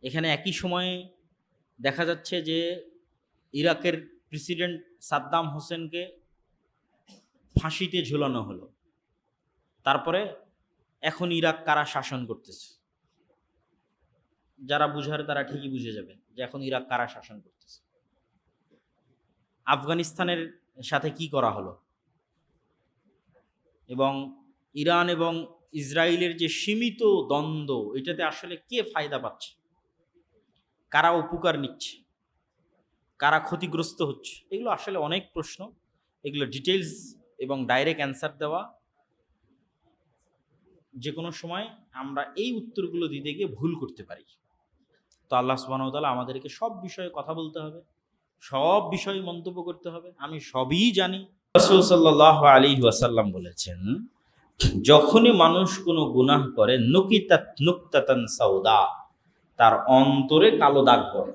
এখানে একই সময়ে দেখা যাচ্ছে যে ইরাকের প্রেসিডেন্ট সাদ্দাম হোসেনকে ফাঁসিতে ঝুলানো হলো। তারপরে এখন ইরাক কারা শাসন করতেছে, যারা বুঝার তারা ঠিকই বুঝে যাবে যে এখন ইরাক কারা শাসন করতেছে। আফগানিস্তানের সাথে কি করা হলো, এবং ইরান এবং ইসরায়েলের যে সীমিত দ্বন্দ্ব, এটাতে আসলে কে ফায়দা পাচ্ছে, কারা উপকার নিচ্ছে, কারা ক্ষতিগ্রস্ত হচ্ছে, এগুলো আসলে অনেক প্রশ্ন। এগুলো ডিটেলস এবং ডাইরেক্ট অ্যান্সার দেওয়া যে কোনো সময় আমরা এই উত্তরগুলো দিতে গিয়ে ভুল করতে পারি। তো আল্লাহ সুবহানাহু ওয়া তাআলা আমাদেরকে সব বিষয়ে কথা বলতে হবে, সব বিষয়ে মন্তব্য করতে হবে। আমি সবই জানি। রাসূল সাল্লাল্লাহু আলাইহি ওয়াসাল্লাম বলেছেন, যখনই মানুষ কোনো গুনাহ করে নুকিতাত নুকতাতান সাউদা, তার অন্তরে কালো দাগ পড়ে।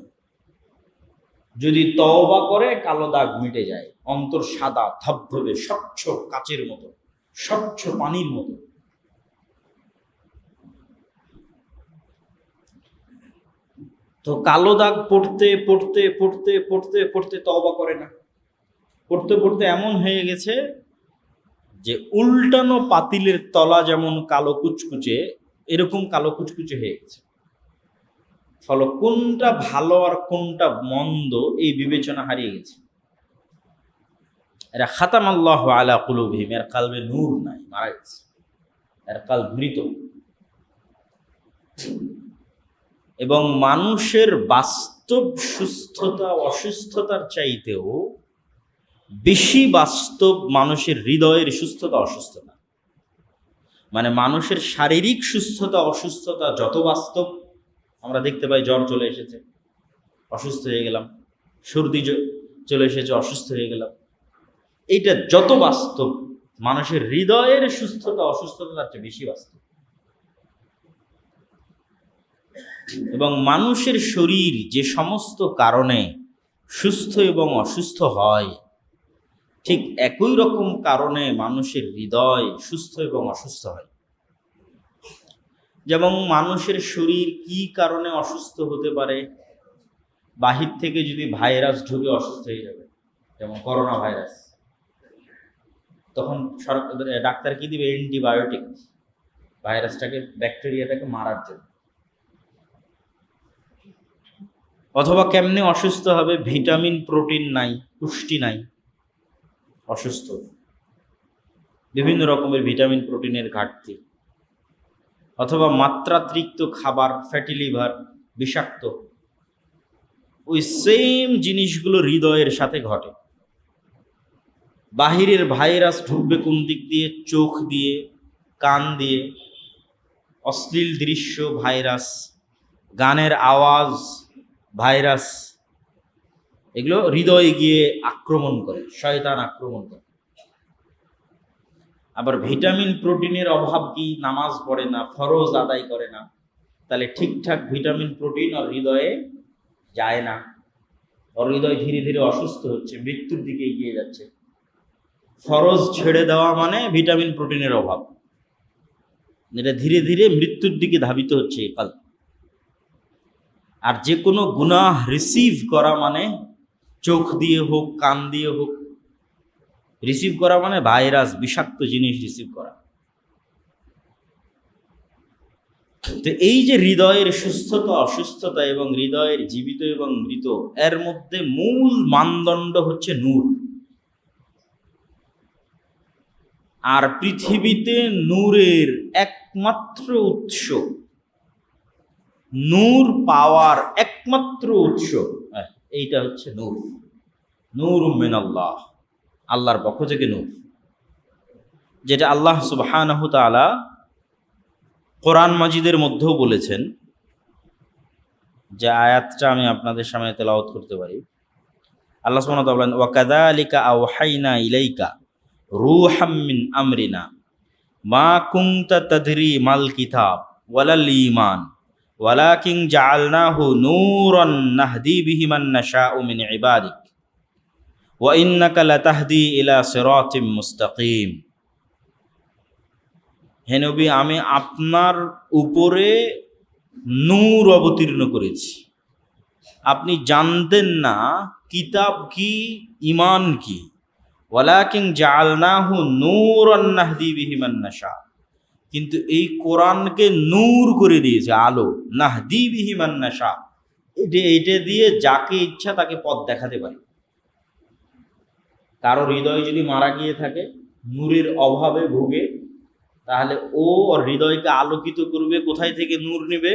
যদি তওবা করে কালো দাগ মিটে যায়, অন্তর সাদা ধবধবে স্বচ্ছ কাচের মতো, স্বচ্ছ পানির মতো। তো কালো দাগ পড়তে পড়তে পড়তে পড়তে পড়তে তওবা করে না, পড়তে পড়তে এমন হয়ে গেছে যে উল্টানো পাতিলের তলা যেমন কালো কুচকুচে, এরকম কালো কুচকুচে হয়ে গেছে। ফলে কোনটা ভালো আর কোনটা মন্দ এই বিবেচনা হারিয়ে গেছে। এরা খাতামাল্লাহু আলা কুলুবিহিম, এর কালবে নূর নাই, মারা গেছে, এর কালব মৃত। এবং মানুষের বাস্তব সুস্থতা অসুস্থতার চাইতেও বেশি বাস্তব মানুষের হৃদয়ের সুস্থতা অসুস্থতা। মানে মানুষের শারীরিক সুস্থতা অসুস্থতা যত বাস্তব, আমরা দেখতে পাই জ্বর চলে এসেছে, অসুস্থ হয়ে গেলাম, সর্দি চলে এসেছে, অসুস্থ হয়ে গেলাম, এইটা যত বাস্তব, মানুষের হৃদয়ের সুস্থতা অসুস্থতা তার চেয়ে বেশি বাস্তব। এবং মানুষের শরীর যে সমস্ত কারণে সুস্থ এবং অসুস্থ হয়, ঠিক একই রকম কারণে মানুষের হৃদয় সুস্থ এবং অসুস্থ হয়। যেমন মানুষের শরীর কি কারণে অসুস্থ হতে পারে, বাহির থেকে যদি ভাইরাস ঢুকে অসুস্থ হয়ে যাবে, যেমন করোনা ভাইরাস, তখন ডাক্তার কি দিবে? অ্যান্টিবায়োটিক, ভাইরাসটাকে, ব্যাকটেরিয়াটাকে মারার জন্য। অথবা কেমনে অসুস্থ হবে? ভিটামিন প্রোটিন নাই, পুষ্টি নাই, অসুস্থ। বিভিন্ন রকমের ভিটামিন প্রোটিনের ঘাটতি, অথবা মাত্রাতিরিক্ত খাবার, ফ্যাটি লিভার, বিষাক্ত। ওই সেম জিনিসগুলো হৃদয়ের সাথে ঘটে। বাহিরের ভাইরাস ঢুকবে কোন দিক দিয়ে? চোখ দিয়ে, কান দিয়ে, অশ্লীল দৃশ্য ভাইরাস, গানের আওয়াজ ভাইরাস, এগুলো হৃদয়ে গিয়ে আক্রমণ করে, শয়তান আক্রমণ করে। আবার ভিটামিন প্রোটিনের অভাব কি? নামাজ পড়ে না, ফরজ আদায় করে না, তাহলে ঠিকঠাক ভিটামিন প্রোটিন ওর হৃদয়ে যায় না, ওর হৃদয় ধীরে ধীরে অসুস্থ হচ্ছে, মৃত্যুর দিকে এগিয়ে যাচ্ছে। ফরজ ছেড়ে দেওয়া মানে ভিটামিন প্রোটিনের অভাব, এটা ধীরে ধীরে মৃত্যুর দিকে ধাবিত হচ্ছে কাল। আর যে কোনো গুনাহ রিসিভ করা মানে চোখ দিয়ে হোক, কান দিয়ে হোক, রিসিভ করা মানে ভাইরাস, বিষাক্ত জিনিস রিসিভ করা। তো এই যে হৃদয়ের সুস্থতা অসুস্থতা এবং হৃদয়ের জীবিত এবং মৃত, এর মধ্যে মূল মানদণ্ড হচ্ছে নূর। আর পৃথিবীতে নূরের একমাত্র উৎস, নূর পাওয়ার একমাত্র উৎস, এইটা হচ্ছে নূর। নূর মিনাল্লাহ, আল্লাহর পক্ষ থেকে নূর, যেটা আল্লাহ সুবহানাহু তাআলা কোরআন মাজিদের মধ্যেও বলেছেন। যে আয়াতটা আমি আপনাদের সামনে তেলাওয়াত করতে পারি। আল্লাহ সুবহানাহু ওয়া তাআলা বলেন, ওয়া কাযালিকা আওহাইনা ইলাইকা রূহাম মিন আমরিনা মা কুনতা তাদরি মাল কিতাব ওয়ালাল ঈমান ওয়ালাকিন জাআলনাহু নূরান নাহদি বিহি মান নাশাউ মিন ইবাদিক ওয়া ইন্নাকা লাতাহদি ইলা সিরাতিম মুস্তাকিম। হে নবী, আমি আপনার উপরে নূর অবতীর্ণ করেছি। আপনি জানতেন না কিতাব কি, ঈমান কি। ওয়ালাকিন জাআলনাহু নূরান নাহদি বিহি মান নাশা, কিন্তু এই কোরআনকে নূর করে দিয়েছে, আলো। নাহদি বিহি মান নাশা, এটা দিয়ে যাকে ইচ্ছা তাকে পথ দেখাতে পারি। কারো হৃদয় যদি মারা গিয়ে থাকে, নূরের অভাবে ভুগে, তাহলে ও হৃদয়কে আলোকিত করবে কোথায় থেকে? নূর নেবে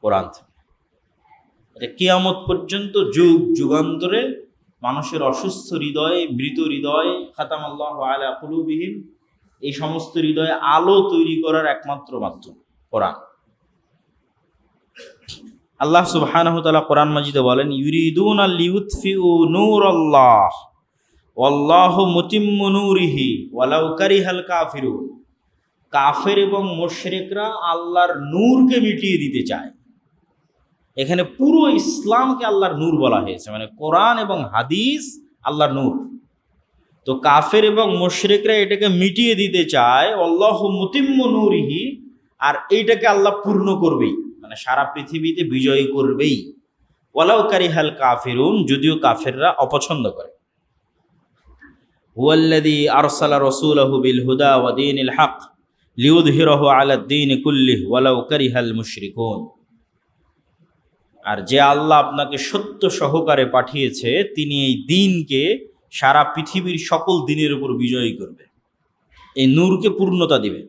কোরআন থেকে। এটা কিয়ামত পর্যন্ত যুগ যুগান্তরে মানুষের অসুস্থ হৃদয়, মৃত হৃদয়, খাতামাল্লাহু আলা কুলুবিহিম, এই সমস্ত হৃদয়ে আলো তৈরি করার একমাত্র মাধ্যম কোরআন। আল্লাহ সুবহানাহু ওয়া তাআলা কোরআন মাজিদে বলেন, ইউরিদুনা লিইউতফিউ নূরাল্লাহ ওয়াল্লাহু মুতিম্মু নূরিহি ওয়ালাউ কারিহাল কাফিরুন। কাফের এবং মুশরিকরা আল্লাহর নূরকে মিটিয়ে দিতে চায়। এখানে পুরো ইসলামকে আল্লাহর নূর বলা হয়েছে, মানে কোরআন এবং হাদিস আল্লাহর নূর। তো কাফের এবং মুশরিকরা এটাকে মিটিয়ে দিতে চায়, আল্লাহু মুতিম্মু নূরিহি, আর এইটাকে আল্লাহ পূর্ণ করবেই, মানে সারা পৃথিবীতে বিজয়ী করবেই। ওয়ালাউ কারিহাল কাফিরুন, যদিও কাফেররা অপছন্দ করে। হুয়াল্লাযী আরসালা রাসূলাহু বিল হুদা ওয়া দীনিল হক লিইয়ুযহিরাহু আলাদ দীনি কুল্লিহি ওয়ালাউ কারিহাল মুশরিকুন। আর যে আল্লাহ আপনাকে সত্য সহকারে পাঠিয়েছে, তিনি এই দ্বীনকে সারা পৃথিবীর সকল দ্বীনের উপর বিজয়ী করবে, এই নূরকে পূর্ণতা দিবে।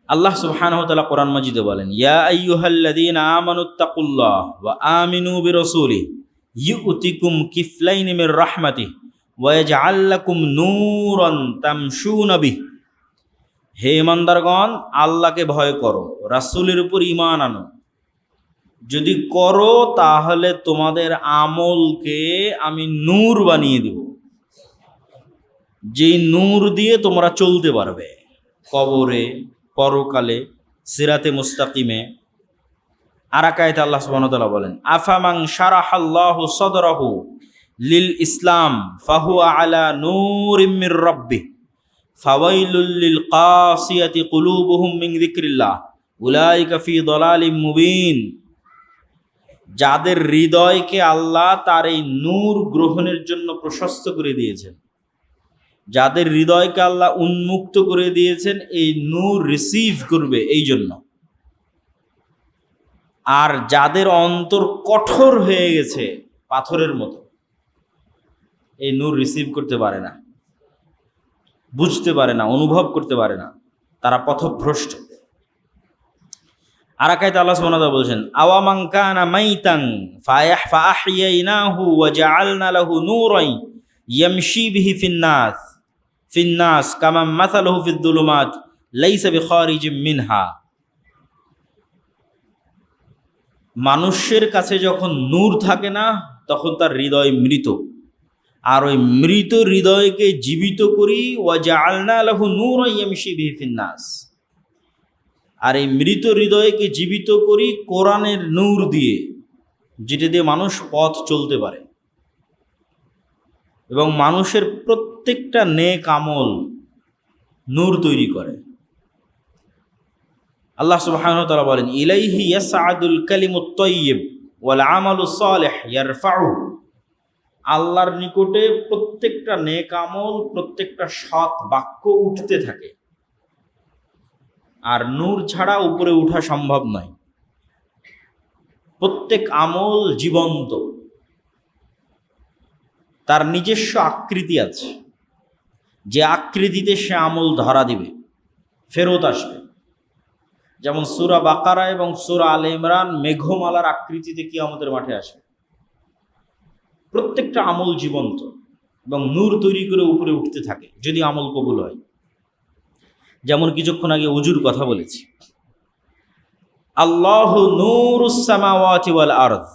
আল্লাহ সুবহানাহু ওয়া তাআলা কোরআন মাজিদে বলেন, ইয়া আইয়ুহাল্লাযীনা আমানুত্তাকুল্লাহ ওয়া আমিনু বিরাসূলিহি ইউতিকুম কিফলাইনি মির রাহমাতিহি ওয়া ইয়াজআল লাকুম নূরান তামশুনা বিহি। হে ইমানদারগণ, আল্লাহকে ভয় করো, রাসূলের উপর ঈমান আনো। যদি করো তাহলে তোমাদের আমলকে আমি নূর বানিয়ে দেব, যেই নূর দিয়ে তোমরা চলতে পারবে কবরে, পরকালে, সিরাতে মুস্তাকিমে। আর এক আয়াতে আল্লাহ সুবহানাহু ওয়া তাআলা বলেন, আফামান শারাহাল্লাহু সাদরাহু লিল ইসলাম ফাহুয়া আলা নূরিম মির রাব্বিহি ফাওয়াইলুল লিল কাসিয়াতি কুলুবুহুম মিন যিকরিল্লাহ উলাইকা ফি দালালিম মুবিন। যাদের হৃদয়কে আল্লাহ তার এই নূর গ্রহণের জন্য প্রশস্ত করে দিয়েছেন, যাদের হৃদয়কে আল্লাহ উন্মুক্ত করে দিয়েছেন এই নূর রিসিভ করবে এই জন্য, আর যাদের অন্তর কঠোর হয়ে গেছে পাথরের মতো, এই নূর রিসিভ করতে পারে না, বুঝতে পারে না, অনুভব করতে পারে না, তারা পথভ্রষ্ট। আর এক আয়াতে আল্লাহ সুবহানাহু ওয়া তাআলা বলেছেন, আওয়ামান কানা মাইতান ফাআহইয়াইনাহু ওয়া জাআলনা লাহু নূরান ইয়ামশি বিহি ফিন্নাস কামা মাসালুহু ফিদ্দুলুমাত লাইসা বিখারিজিম মিনহা। মানুষের কাছে যখন নূর থাকে না, তখন তার হৃদয় মৃত, আর ওই মৃত হৃদয়কে জীবিত করি, ওয়া জাআলনা লাহু নূরান ইয়ামশি বিহি ফিন্নাস, আর এই মৃত হৃদয়কে জীবিত করি কোরআনের নূর দিয়ে, যেটা দিয়ে মানুষ পথ চলতে পারে। এবং মানুষের প্রত্যেকটা নেক আমল নূর তৈরি করে। আল্লাহ সুবহানাহু ওয়া তাআলা বলেন, ইলাইহি ইয়াসআদুল কালিমুত তাইয়্যিব ওয়াল আমালুস সালিহ ইয়ারফাউ। আল্লাহর নিকটে প্রত্যেকটা নেক আমল, প্রত্যেকটা সৎ বাক্য উঠতে থাকে, আর নূর ছাড়া উপরে ওঠা সম্ভব নয়। প্রত্যেক আমল জীবন্ত, তার নিজস্ব আকৃতি আছে, যে আকৃতিতে সে আমল ধরা দিবে, ফেরত আসবে। যেমন সূরা বাকারা এবং সূরা আলে ইমরান মেঘমালার আকৃতিতে কিয়ামতের মাঠে আসবে। প্রত্যেকটা আমল জীবন্ত এবং নূর তৈরি করে উপরে উঠতে থাকে যদি আমল কবুল হয়। যেমন কিছুক্ষণ আগে উজুর কথা বলেছি, আল্লাহু নূরুস সামাওয়াতি ওয়াল আরদ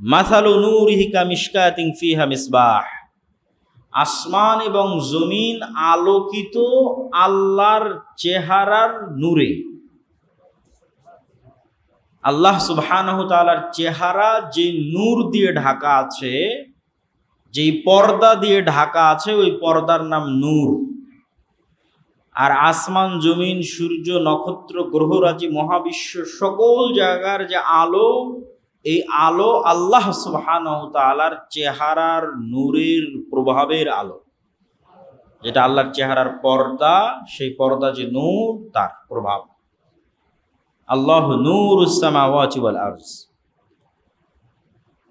মাসালু নূরিহি কামিশকাতিন ফিহা মিসবাহ। আসমান এবং জমিন আলোকিত আল্লাহর চেহারার নূরে। আল্লাহ সুবহানাহু ওয়া তাআলার চেহারা যে নূর দিয়ে ঢাকা আছে, যেই পর্দা দিয়ে ঢাকা আছে, ওই পর্দার নাম নূর। আর আসমান জমিন সূর্য নক্ষত্র গ্রহরাজি মহাবিশ্ব সকল জায়গার যে আলো, এই আলো আল্লাহ সুবহানাহু ওয়া তাআলার চেহারার নূরের প্রভাবের আলো, যেটা আল্লাহর চেহারার পর্দা, সেই পর্দা যে নূর, তার প্রভাব। আল্লাহু নূরুস সামাওয়াতি ওয়াল আরজ।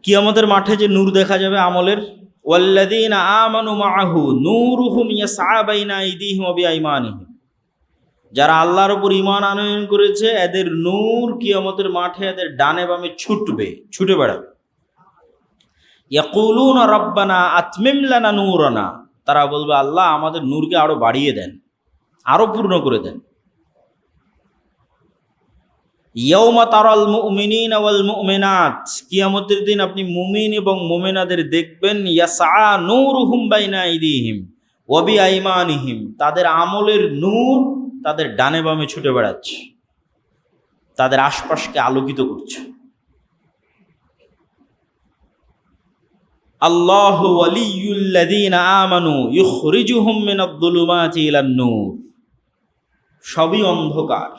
কিয়ামতের মাঠে যে নূর দেখা যাবে আমলের, ওয়াল্লাযীনা আমানু মাআহু নূরুহুম ইয়াসআ বাইনা আইদিহিম ওয়া বিআইমানিহিম, যারা আল্লাহর উপর ঈমান আনয়ন করেছে এদের নূর কিয়ামতের মাঠে এদের ডানে বামে ছুটে বেড়াবে। ইয়াকুলুনা রাব্বানা আতমিম লানা নূরানা, তারা বলবে আল্লাহ আমাদের নূরকে আরো বাড়িয়ে দেন, আরো পূর্ণ করে দেন। ইয়াউমা তারাল মুমিনিনা ওয়াল মুমিনাত, কিয়ামতের দিন আপনি মুমিন এবং মুমিনাদের দেখবেন, ইয়াসআ নূরুহুম বাইনা আইদিহিম ওয়া বিআইমানিহিম, তাদের আমলের নূর তাদের ডানে বামে ছুটে বেড়াচ্ছে, তাদের আশপাশকে আলোকিত করছে। আল্লাহু ওয়ালিয়ুল্লাযীনা আমানু ইখরিজুহুম মিনাদ-দুলুমাতি ইলান-নূর, সবই অন্ধকার,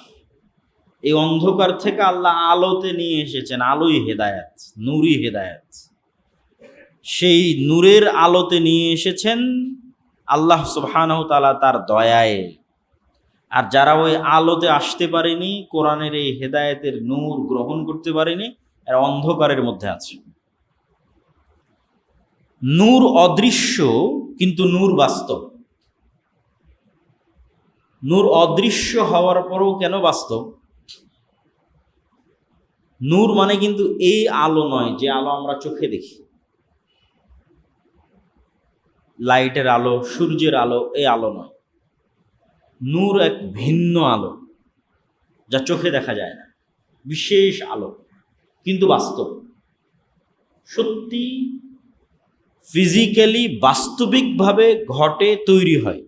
এই অন্ধকার থেকে আল্লাহ আলোতে নিয়ে এসেছেন, আলোই হেদায়েত, নূরই হেদায়েত। সেই নূরের আলোতে নিয়ে এসেছেন আল্লাহ সুবহানাহু ওয়া তাআলা তার দয়ায়। আর যারা ওই আলোতে আসতে পারেনি, কোরআনের এই হেদায়েতের নূর গ্রহণ করতে পারেনি, এরা অন্ধকারের মধ্যে আছে। নূর অদৃশ্য কিন্তু নূর বাস্তব। নূর অদৃশ্য হওয়ার পরও কেন বাস্তব? নূর মানে কিন্তু এই আলো নয় যে আলো আমরা চোখে দেখি, লাইটের আলো, সূর্যের আলো, এই আলো নয়। নূর এক ভিন্ন আলো, যা চোখে দেখা যায় না, বিশেষ আলো কিন্তু বাস্তব, সত্যি ফিজিক্যালি বাস্তবিকভাবে ঘটে, তৈরি হয়।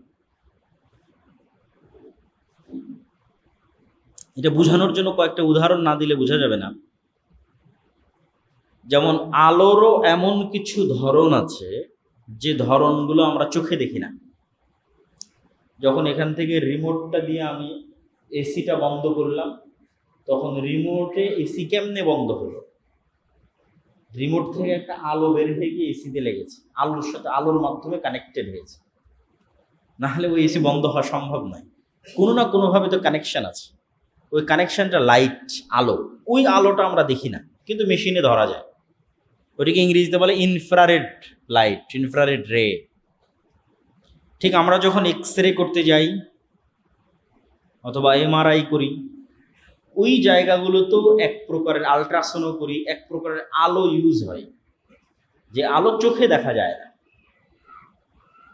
এটা বোঝানোর জন্য কয়েকটা উদাহরণ না দিলে বোঝা যাবে না। যেমন আলোরও এমন কিছু ধরন আছে যে ধরনগুলো আমরা চোখে দেখি না। যখন এখান থেকে রিমোটটা দিয়ে আমি এসিটা বন্ধ করলাম, তখন রিমোটে এসি কেমনে বন্ধ হলো? রিমোট থেকে একটা আলো বের হয়ে গিয়ে এসিতে লেগেছে, আলোর সাথে আলোর মাধ্যমে কানেক্টেড হয়েছে, না হলে ওই এসি বন্ধ হওয়া সম্ভব নয়। কোনো না কোনোভাবে তো কানেকশন আছে। ওই কানেকশনটা লাইট, আলো, ওই আলোটা আমরা দেখি না কিন্তু মেশিনে ধরা যায়। ওইটাকে ইংরেজিতে বলে ইনফ্রারেড লাইট, ইনফ্রারেড রে। ঠিক আমরা যখন এক্স-রে করতে যাই অথবা এমআরআই করি, ওই জায়গাগুলোতেও এক প্রকারের, আলট্রাসাউন্ডও করি, এক প্রকারের আলো ইউজ হয়, যে আলো চোখে দেখা যায় না।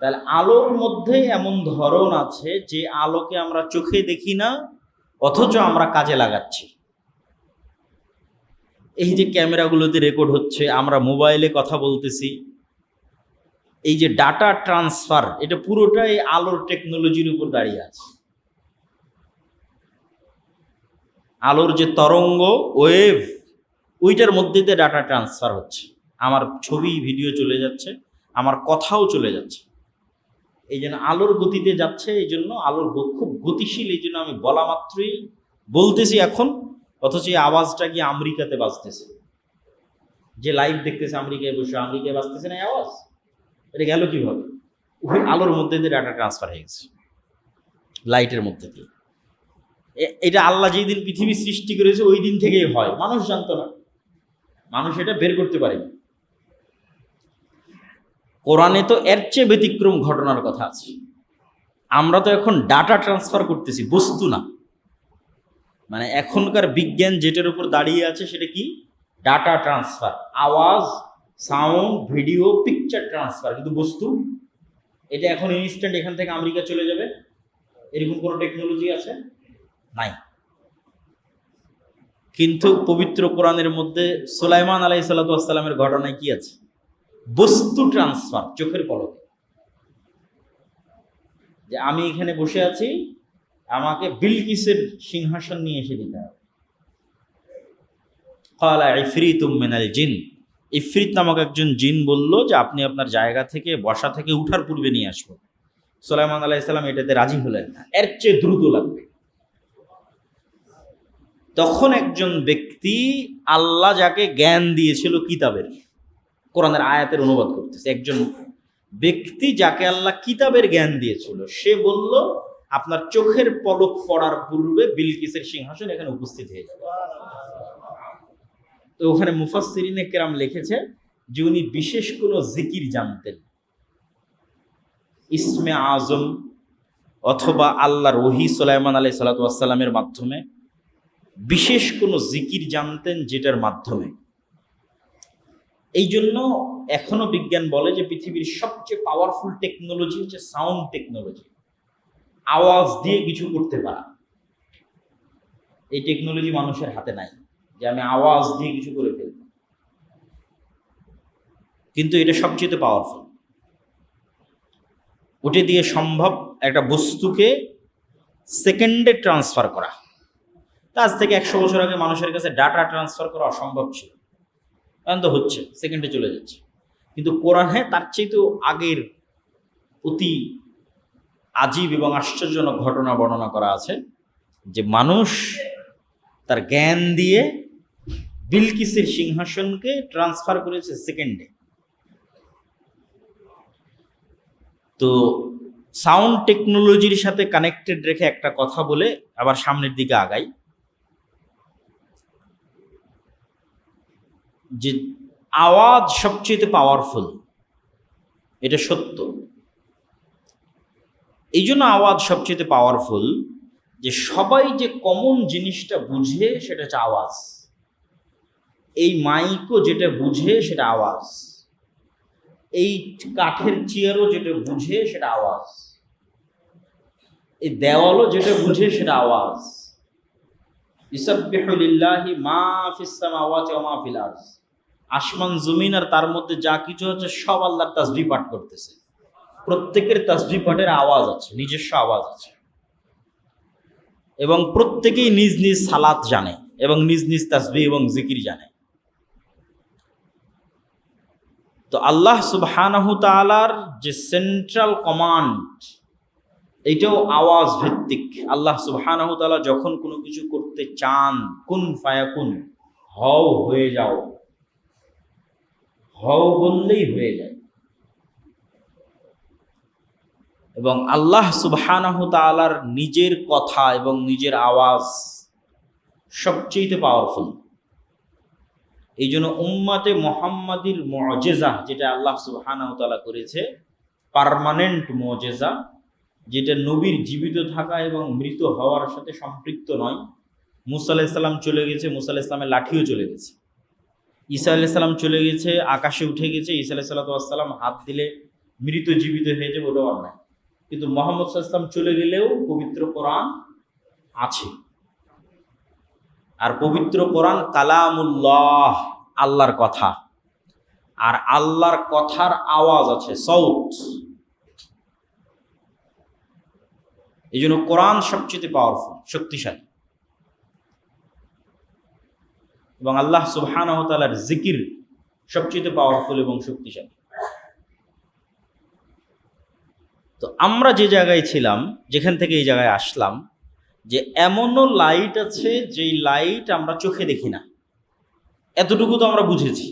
তাহলে আলোর মধ্যে এমন ধরন আছে যে আলোকে আমরা চোখে দেখি না, অথচ আমরা কাজে লাগাচ্ছি। এই যে ক্যামেরাগুলোতে রেকর্ড হচ্ছে, আমরা মোবাইলে কথা বলতেছি, এই যে ডাটা ট্রান্সফার, এটা পুরোটাই আলোর টেকনোলজির উপর দাঁড়িয়ে আছে। আলোর যে তরঙ্গ, ওয়েভ, ওইটার মধ্যে দিয়ে ডাটা ট্রান্সফার হচ্ছে। আমার ছবি, ভিডিও চলে যাচ্ছে, আমার কথাও চলে যাচ্ছে। এই জন্য আলোর গতিতে যাচ্ছে, এই জন্য আলোর খুব গতিশীল, এই জন্য আমি বলা মাত্রই বলতেছি এখন, অথচ এই আওয়াজটা গিয়ে আমেরিকাতে বাজতেছে। যে লাইভ দেখতেছে আমেরিকায় বসে, আমেরিকায় বাজতেছে না আওয়াজ, এটা গেল কিভাবে? ওই আলোর মধ্যে দিয়ে ডাটা ট্রান্সফার হয়ে গেছে, লাইটের মধ্যে দিয়ে। এটা আল্লাহ যেই দিন পৃথিবী সৃষ্টি করেছে ওই দিন থেকেই হয়, মানুষ জানতো না, মানুষ এটা বের করতে পারেনি। কোরআনে তো এর চেয়ে ব্যতিক্রম ঘটনার কথা আছে। আমরা তো এখন ডাটা ট্রান্সফার করতেছি, বস্তু না। মানে এখনকার বিজ্ঞান যেটার উপর দাঁড়িয়ে আছে সেটা কি? ডাটা ট্রান্সফার, আওয়াজ, সাউন্ড, ভিডিও, পিকচার ট্রান্সফার। কিন্তু বস্তু, এটা এখন ইনস্ট্যান্ট এখান থেকে আমেরিকা চলে যাবে, এরকম কোনো টেকনোলজি আছে? নাই। কিন্তু পবিত্র কোরআনের মধ্যে সুলাইমান আলাইহিস সালাতু ওয়াস সালামের ঘটনায় কি আছে? বস্তু ট্রান্সফার, চোখের পলকে। যে আমি এখানে বসে আছি, আমাকে বিলকিসের সিংহাসন নিয়ে এসে দিতে হবে। ক্বালা ইফরিতুম মিনাল জিন, ইফরিত নামক একজন জিন বলল যে আপনি আপনার জায়গা থেকে, বসা থেকে উঠার পূর্বে নিয়ে আসবো। সুলাইমান আলাইহিস সালাম এটাতে রাজি হলেন না, এর চেয়ে দ্রুত লাগবে। তখন একজন ব্যক্তি, আল্লাহ যাকে জ্ঞান দিয়েছিল কিতাবের, কোরআনের আয়াতের অনুবাদ করতেছে, একজন ব্যক্তি যাকে আল্লাহ কিতাবের জ্ঞান দিয়েছিল, সে বলল আপনার চোখের পলক পড়ার পূর্বে বিলকিসের সিংহাসন এখানে উপস্থিত হয়ে যাবে। তো ওখানে মুফাসসিরিনে কেরাম লিখেছে যে উনি বিশেষ কোনো জিকির জানতেন, ইসমে আজম অথবা আল্লাহর ওহী সুলাইমান আলাইহিস সালাতু ওয়াস সালামের মাধ্যমে বিশেষ কোনো জিকির জানতেন, যেটার মাধ্যমে, এই জন্য এখনো বিজ্ঞান বলে যে পৃথিবীর সবচেয়ে পাওয়ারফুল টেকনোলজি হচ্ছে সাউন্ড টেকনোলজি, আওয়াজ দিয়ে কিছু করতে পারা। এই টেকনোলজি মানুষের হাতে নাই যে আমি আওয়াজ দিয়ে কিছু করে ফেলব, কিন্তু এটা সবচেয়ে পাওয়ারফুল। ওটা দিয়ে সম্ভব একটা বস্তুকে সেকেন্ডে ট্রান্সফার করা। আজ থেকে 100 বছর আগে মানুষের কাছে ডাটা ট্রান্সফার করা অসম্ভব ছিল, এখন তো হচ্ছে, সেকেন্ডে চলে যাচ্ছে। কিন্তু কোরআনে তার চেয়েও আগের অতি আজীব এবং আশ্চর্যজনক ঘটনা বর্ণনা করা আছে, যে মানুষ তার জ্ঞান দিয়ে বিলকিসের সিংহাসনকে ট্রান্সফার করেছে সেকেন্ডে। তো সাউন্ড টেকনোলজির সাথে কানেক্টেড রেখে একটা কথা বলে আবার সামনের দিকে আগাই, যে আওয়াজ সবচেয়ে পাওয়ারফুল, এটা সত্য। এই জন্য আওয়াজ সবচেয়ে পাওয়ারফুল যে সবাই যে কমন জিনিসটা বুঝে সেটা হচ্ছে আওয়াজ। এই মাইকও যেটা বুঝে সেটা আওয়াজ, এই কাঠের চেয়ারও যেটা বুঝে সেটা আওয়াজ, এই দেওয়ালও যেটা বুঝে সেটা আওয়াজ। ইসাব্বিহু লিল্লাহি মা ফিস সামাওয়াতি ওয়া মা ফিল আরদ, আসমান জমিন আর তার মধ্যে যা কিছু হচ্ছে সব আল্লাহর তাসবিহ পাঠ করতেছে। প্রত্যেকের তাসবিহ পাঠের আওয়াজ আছে, নিজস্ব আওয়াজ আছে, এবং প্রত্যেকেই নিজ নিজ সালাত জানে এবং নিজ নিজ তাসবিহ এবং জিকির জানে। তো আল্লাহ সুবহানাহু তাআলার যে সেন্ট্রাল কমান্ড, এইটাও আওয়াজ ভিত্তিক। আল্লাহ সুবহানাহু তাআলা যখন কোনো কিছু করতে চান, কুন ফায়াকুন, হও হয়ে যাও, হও বললেই হয়ে যায়। এবং আল্লাহ সুবহানাহু তাআলার নিজের কথা এবং নিজের আওয়াজ সবচেয়ে পাওয়ারফুল। এই জন্য উম্মতে মুহাম্মাদির মুআজিজা, যেটা আল্লাহ সুবহানাহু তাআলা করেছে, পার্মানেন্ট মুআজিজা, যেটা নবীর জীবিত থাকা এবং মৃত হওয়ার সাথে সম্পৃক্ত নয়। মুসা আলাইহিস সালাম চলে গেছে, মুসা আলাইহিস সালামের লাঠিও চলে গেছে। ঈসা আলাইহিস সালাম চলে গেছে, আকাশে উঠে গেছে, ঈসা আলাইহিস সালাম হাত দিলে মৃত জীবিত হয়ে যাবে, ওটাও আর নাই। কিন্তু মুহাম্মদ সাল্লাল্লাহু আলাইহি ওয়াসাল্লাম চলে গেলেও পবিত্র কোরআন আছে। আর পবিত্র কোরআন কালামুল্লাহ, আল্লাহর কথা, আর আল্লাহর কথার আওয়াজ আছে, সাউত। এই জন্য কোরআন সবচেয়ে পাওয়ারফুল, শক্তিশালী। এবং আল্লাহ সুবহানাহু ওয়া তাআলার জিকির সবচেয়ে পাওয়ারফুল এবং শক্তিশালী। তো আমরা যে জায়গায় ছিলাম, যেখান থেকে এই জায়গায় আসলাম, যে এমনও লাইট আছে যেই লাইট আমরা চোখে দেখি না, এতটুকু তো আমরা বুঝেছি।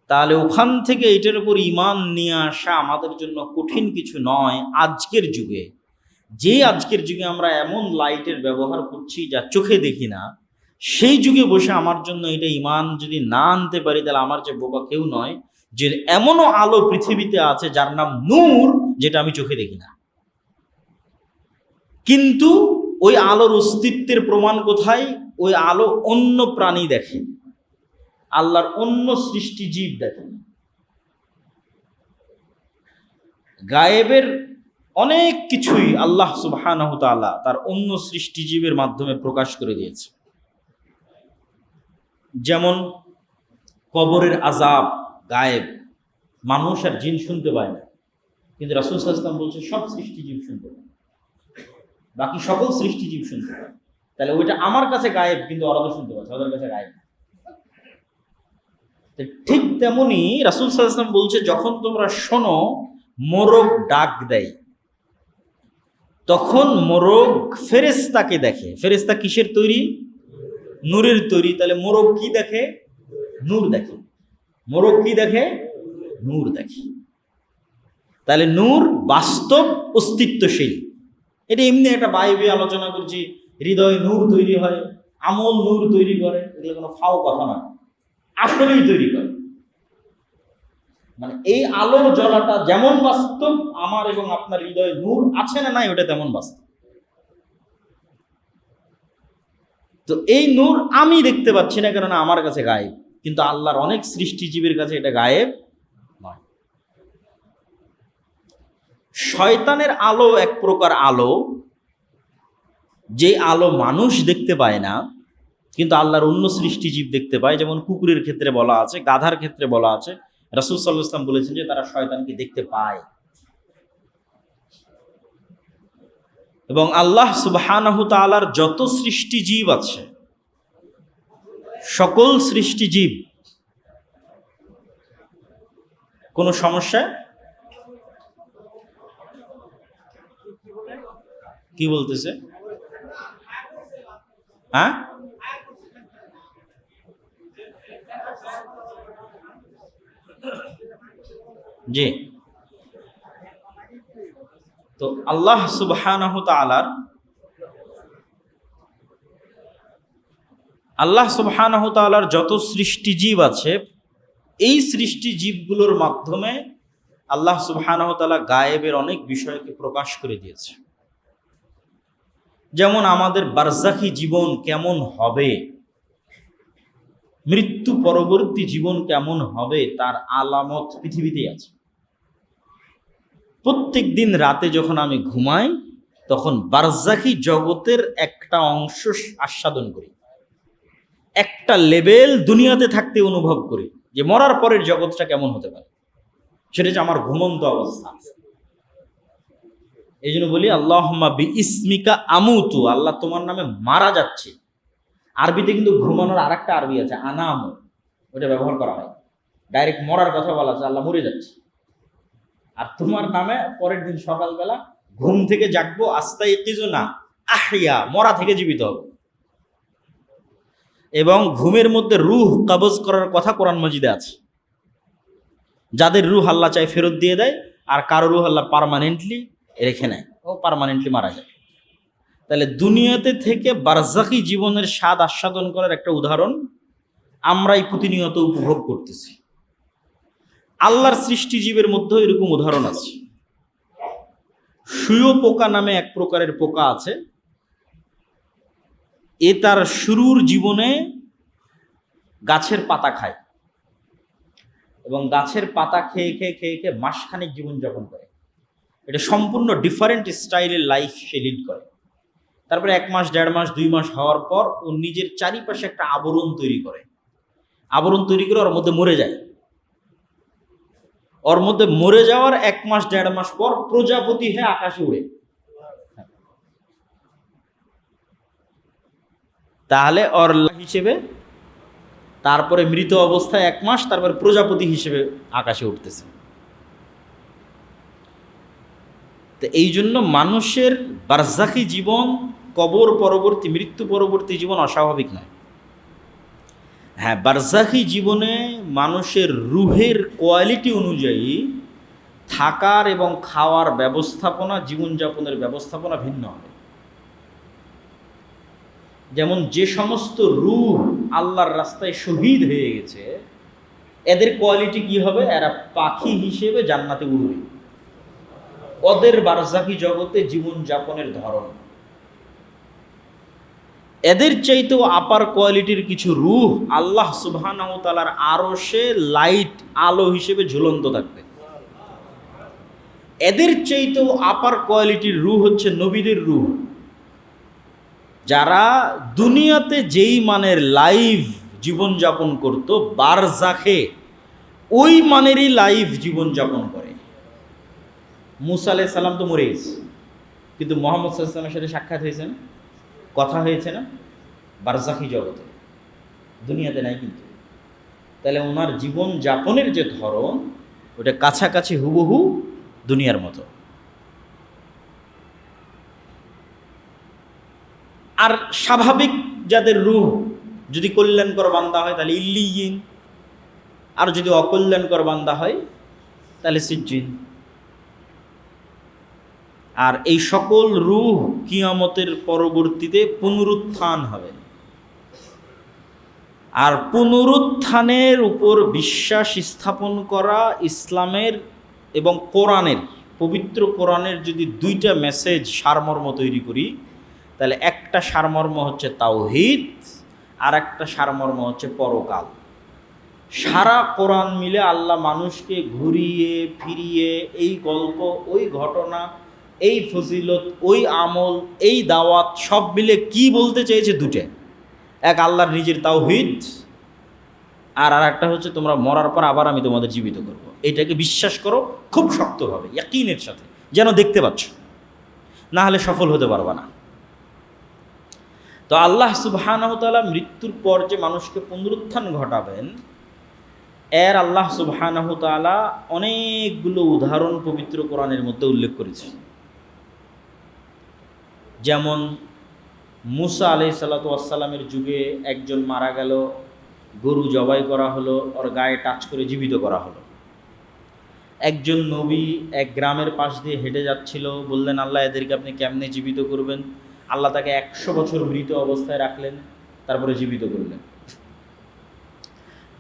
তাহলে ওখান থেকে এটার উপর ঈমান নিয়ে আসা আমাদের জন্য কঠিন কিছু নয়। আজকের যুগে, আজকের যুগে আমরা এমন লাইটের ব্যবহার করছি যা চোখে দেখি না, সেই যুগে বসে আমার জন্য এটা ঈমান যদি না আনতে পারি, তাহলে আমার যে বোকা কেউ নয়, যে এমনও আলো পৃথিবীতে আছে যার নাম নূর, যেটা আমি চোখে দেখি না। কিন্তু ওই আলোর অস্তিত্বের প্রমাণ কোথায়? ওই আলো অন্য প্রাণী দেখে, আল্লাহর অন্য সৃষ্টি জীব দেখে। গায়েবের অনেক কিছুই আল্লাহ সুবহানাহু তাআলা তার অন্য সৃষ্টিজীবের মাধ্যমে প্রকাশ করে দিয়েছে। যেমন কবরের আযাব গায়েব, মানুষ আর জিন শুনতে পায় না, কিন্তু রাসূল সাল্লাল্লাহু আলাইহি ওয়াসাল্লাম বলছে সব সৃষ্টিজীব শুনতে পায়, বাকি সকল সৃষ্টিজীব শুনতে পায়। তাহলে ওইটা আমার কাছে গায়েব, কিন্তু ওরা তো শুনতে পাচ্ছে, ওদের কাছে গায়েব। ঠিক তেমনি রাসূল সাল্লাল্লাহু আলাইহি ওয়াসাল্লাম বলছে, যখন তোমরা শোনো মোরগ ডাক দেয়, তখন মোরগ ফেরেশতাকে দেখে। ফেরেশতা কিসের তৈরি? নূরের তৈরি। তাহলে মোরগ কি দেখে? নূর দেখে। মোরগ কি দেখে? নূর দেখে। তাহলে নূর বাস্তব অস্তিত্বশীল। এটা এমনি একটা বাইবে আলোচনা করছি, হৃদয়ে নূর তৈরি হয়, আমল নূর তৈরি করে, এগুলো কোনো ফাও কথা নয়, আসলেই তৈরি করে। মানে এই আলোর জ্বলাটা যেমন বাস্তব, আমার এবং আপনার হৃদয়ে নূর আছে না নাই ওটা তেমন বাস্তব। তো এই নূর আমি দেখতে পাচ্ছি না, কারণ আমার কাছে গায়েব, কিন্তু আল্লাহর অনেক সৃষ্টিজীবীর কাছে এটা গায়েব নয়। শয়তানের আলো এক প্রকার আলো, যে আলো মানুষ দেখতে পায় না কিন্তু আল্লাহর অন্য সৃষ্টিজীব দেখতে পায়। যেমন কুকুরের ক্ষেত্রে বলা আছে, গাধার ক্ষেত্রে বলা আছে, রাসূল সাল্লাল্লাহু আলাইহি ওয়াসাল্লাম বলেছেন যে তারা শয়তানকে দেখতে পায়। এবং আল্লাহ সুবহানাহু তাআলার যত সৃষ্টিজীব আছে, সকল সৃষ্টিজীব কোনো সমস্যা, কি বলতেছে? হ্যাঁ, জি। তো আল্লাহ সুবহানাহু তাআলার যত সৃষ্টিজীব আছে, এই সৃষ্টিজীবগুলোর মাধ্যমে আল্লাহ সুবহানাহু তাআলা গায়েবের অনেক বিষয়কে প্রকাশ করে দিয়েছে। যেমন আমাদের বারজাখি জীবন কেমন হবে, মৃত্যু পরবর্তী জীবন কেমন হবে, তার আলামত পৃথিবীতেই আছে। প্রত্যেক দিন রাতে যখন আমি ঘুমাই, তখন বারজাখি জগতের একটা অংশ আস্বাদন করি, একটা লেভেল দুনিয়াতে থাকতে অনুভব করি যে মরার পরের জগৎটা কেমন হতে পারে। সেটা হচ্ছে আমার ঘুমন্ত অবস্থা। এই জন্য বলি আল্লাহুম্মা বিইসমিকা আমুতু, আল্লাহ তোমার নামে মারা যাচ্ছে। আরবিতে কিন্তু ঘুমানোর আর একটা আরবি আছে, আনামু, ওটা ব্যবহার করা হয়। ডাইরেক্ট মরার কথা বলা আছে, আল্লাহ মরে যাচ্ছে। আর তোমার নামে পরের দিন সকালবেলা ঘুম থেকে জাগবো, আস্তাইকিজু না আহিয়া, মরা থেকে জীবিত হবো। এবং ঘুমের মধ্যে রূহ কবজ করার কথা কোরআন মাজিদে আছে। যাদের রূহ আল্লাহ চাই ফেরত দিয়ে দেয়, আর কারো রূহ আল্লাহ পার্মানেন্টলি রেখে নেয়, ও পার্মানেন্টলি মারা যায়। তাহলে দুনিয়াতে থেকে বারজাখি জীবনের স্বাদ আস্বাদন করার একটা উদাহরণ আমরাই প্রতিনিয়ত উপভোগ করতেছি। আল্লাহর সৃষ্টিজীবের মধ্যেও এরকম উদাহরণ আছে। শুঁয়ো পোকা নামে এক প্রকারের পোকা আছে, এ তার শুরুর জীবনে গাছের পাতা খায় এবং গাছের পাতা খেয়ে খেয়ে খেয়ে খেয়ে মাসখানেক জীবনযাপন করে। এটা সম্পূর্ণ ডিফারেন্ট স্টাইলের লাইফ সে লিড করে। তারপরে 1 মাস 1.5 মাস 2 মাস হওয়ার পর ও নিজের চারিপাশে একটা আবরণ তৈরি করে, ওর মধ্যে মরে যায়। ওর মধ্যে মরে যাওয়ার 1 মাস 1.5 মাস পর প্রজাপতি হয়ে আকাশে উড়ে। তাহলে ওর হিসেবে তারপরে মৃত অবস্থায় 1 মাস, তারপরে প্রজাপতি হিসেবে আকাশে উঠতেছে। তো এই জন্য মানুষের বারজাখি জীবন, কবর পরবর্তী, মৃত্যু পরবর্তী জীবন অস্বাভাবিক নয়। হ্যাঁ, বারজাখি জীবনে মানুষের রুহের কোয়ালিটি অনুযায়ী থাকার এবং খাওয়ার ব্যবস্থাপনা, জীবনযাপনের ব্যবস্থাপনা ভিন্ন হবে। যেমন যে সমস্ত রূহ আল্লাহর রাস্তায় শহীদ হয়ে গেছে, এদের কোয়ালিটি কি হবে? এরা পাখি হিসেবে জান্নাতে উড়বে। ওদের বারজাখি জগতে জীবনযাপনের ধরন, এদের চাইতেও আপার কোয়ালিটির কিছু রূহ আল্লাহ সুবহানাহু ওয়া তাআলার আরশে লাইট, আলো হিসেবে ঝুলন্ত থাকবে। এদের চাইতেও আপার কোয়ালিটির রূহ হচ্ছে নবীদের রূহ, যারা দুনিয়াতে যেই মানের লাইফ জীবনযাপন করত, বারজাখে ওই মানেরই লাইফ জীবনযাপন করে। মুসা আলাইহিস সালাম তো মরে গেছে, কিন্তু মুহাম্মদ সাল্লাল্লাহু আলাইহি ওয়াসাল্লামের সাথে সাক্ষাৎ হয়েছে না, কথা হয়েছে না, বারজাখি জগতে, দুনিয়াতে নাই কিন্তু। তাহলে ওনার জীবন যাপনের যে ধরন, ওটা কাছাকাছি হুবহু দুনিয়ার মতো। আর স্বাভাবিক যাদের রূহ যদি কল্যাণকর বান্দা হয় তাহলে ইল্লিয়িন, আর যদি অকল্যাণকর বান্দা হয় তাহলে সিজ্জিন। আর এই সকল রূহ কিয়ামতের পরবর্তীতে পুনরুত্থান হবে। আর পুনরুত্থানের উপর বিশ্বাস স্থাপন করা ইসলামের এবং কোরআনের, পবিত্র কোরআনের যদি দুইটা মেসেজ সারমর্ম তৈরি করি, তাহলে একটা সারমর্ম হচ্ছে তাওহীদ, আর একটা সারমর্ম হচ্ছে পরকাল। সারা কোরআন মিলে আল্লাহ মানুষকে ঘুরিয়ে ফিরিয়ে এই গল্প, ওই ঘটনা, এই ফজিলত, ওই আমল, এই দাওয়াত সব মিলে কি বলতে চেয়েছে দুটো, এক আল্লাহর নিজের তাওহীদ, আর একটা হচ্ছে তোমরা মরার পর আবার আমি তোমাদের জীবিত করব। এটাকে বিশ্বাস করো খুব শক্তভাবে, ইয়াকিনের সাথে, যেন দেখতে পাচ্ছ, না হলে সফল হতে পারবা না। তো আল্লাহ সুবহানাহু ওয়া তাআলা মৃত্যুর পর যে মানুষকে পুনরুত্থান ঘটাবেন, এর আল্লাহ সুবহানাহু ওয়া তাআলা অনেকগুলো উদাহরণ পবিত্র কোরআনের মধ্যে উল্লেখ করেছে। যেমন মুসা আলাইহিস সালাতু ওয়াস সালামের যুগে একজন মারা গেল, গরু জবাই করা হলো, ওর গায়ে টাচ করে জীবিত করা হলো। একজন নবী এক গ্রামের পাশ দিয়ে হেঁটে যাচ্ছিল, বললেন আল্লাহ এদেরকে আপনি কেমনে জীবিত করবেন? আল্লাহ তাকে 100 বছর মৃত অবস্থায় রাখলেন, তারপরে জীবিত করলেন।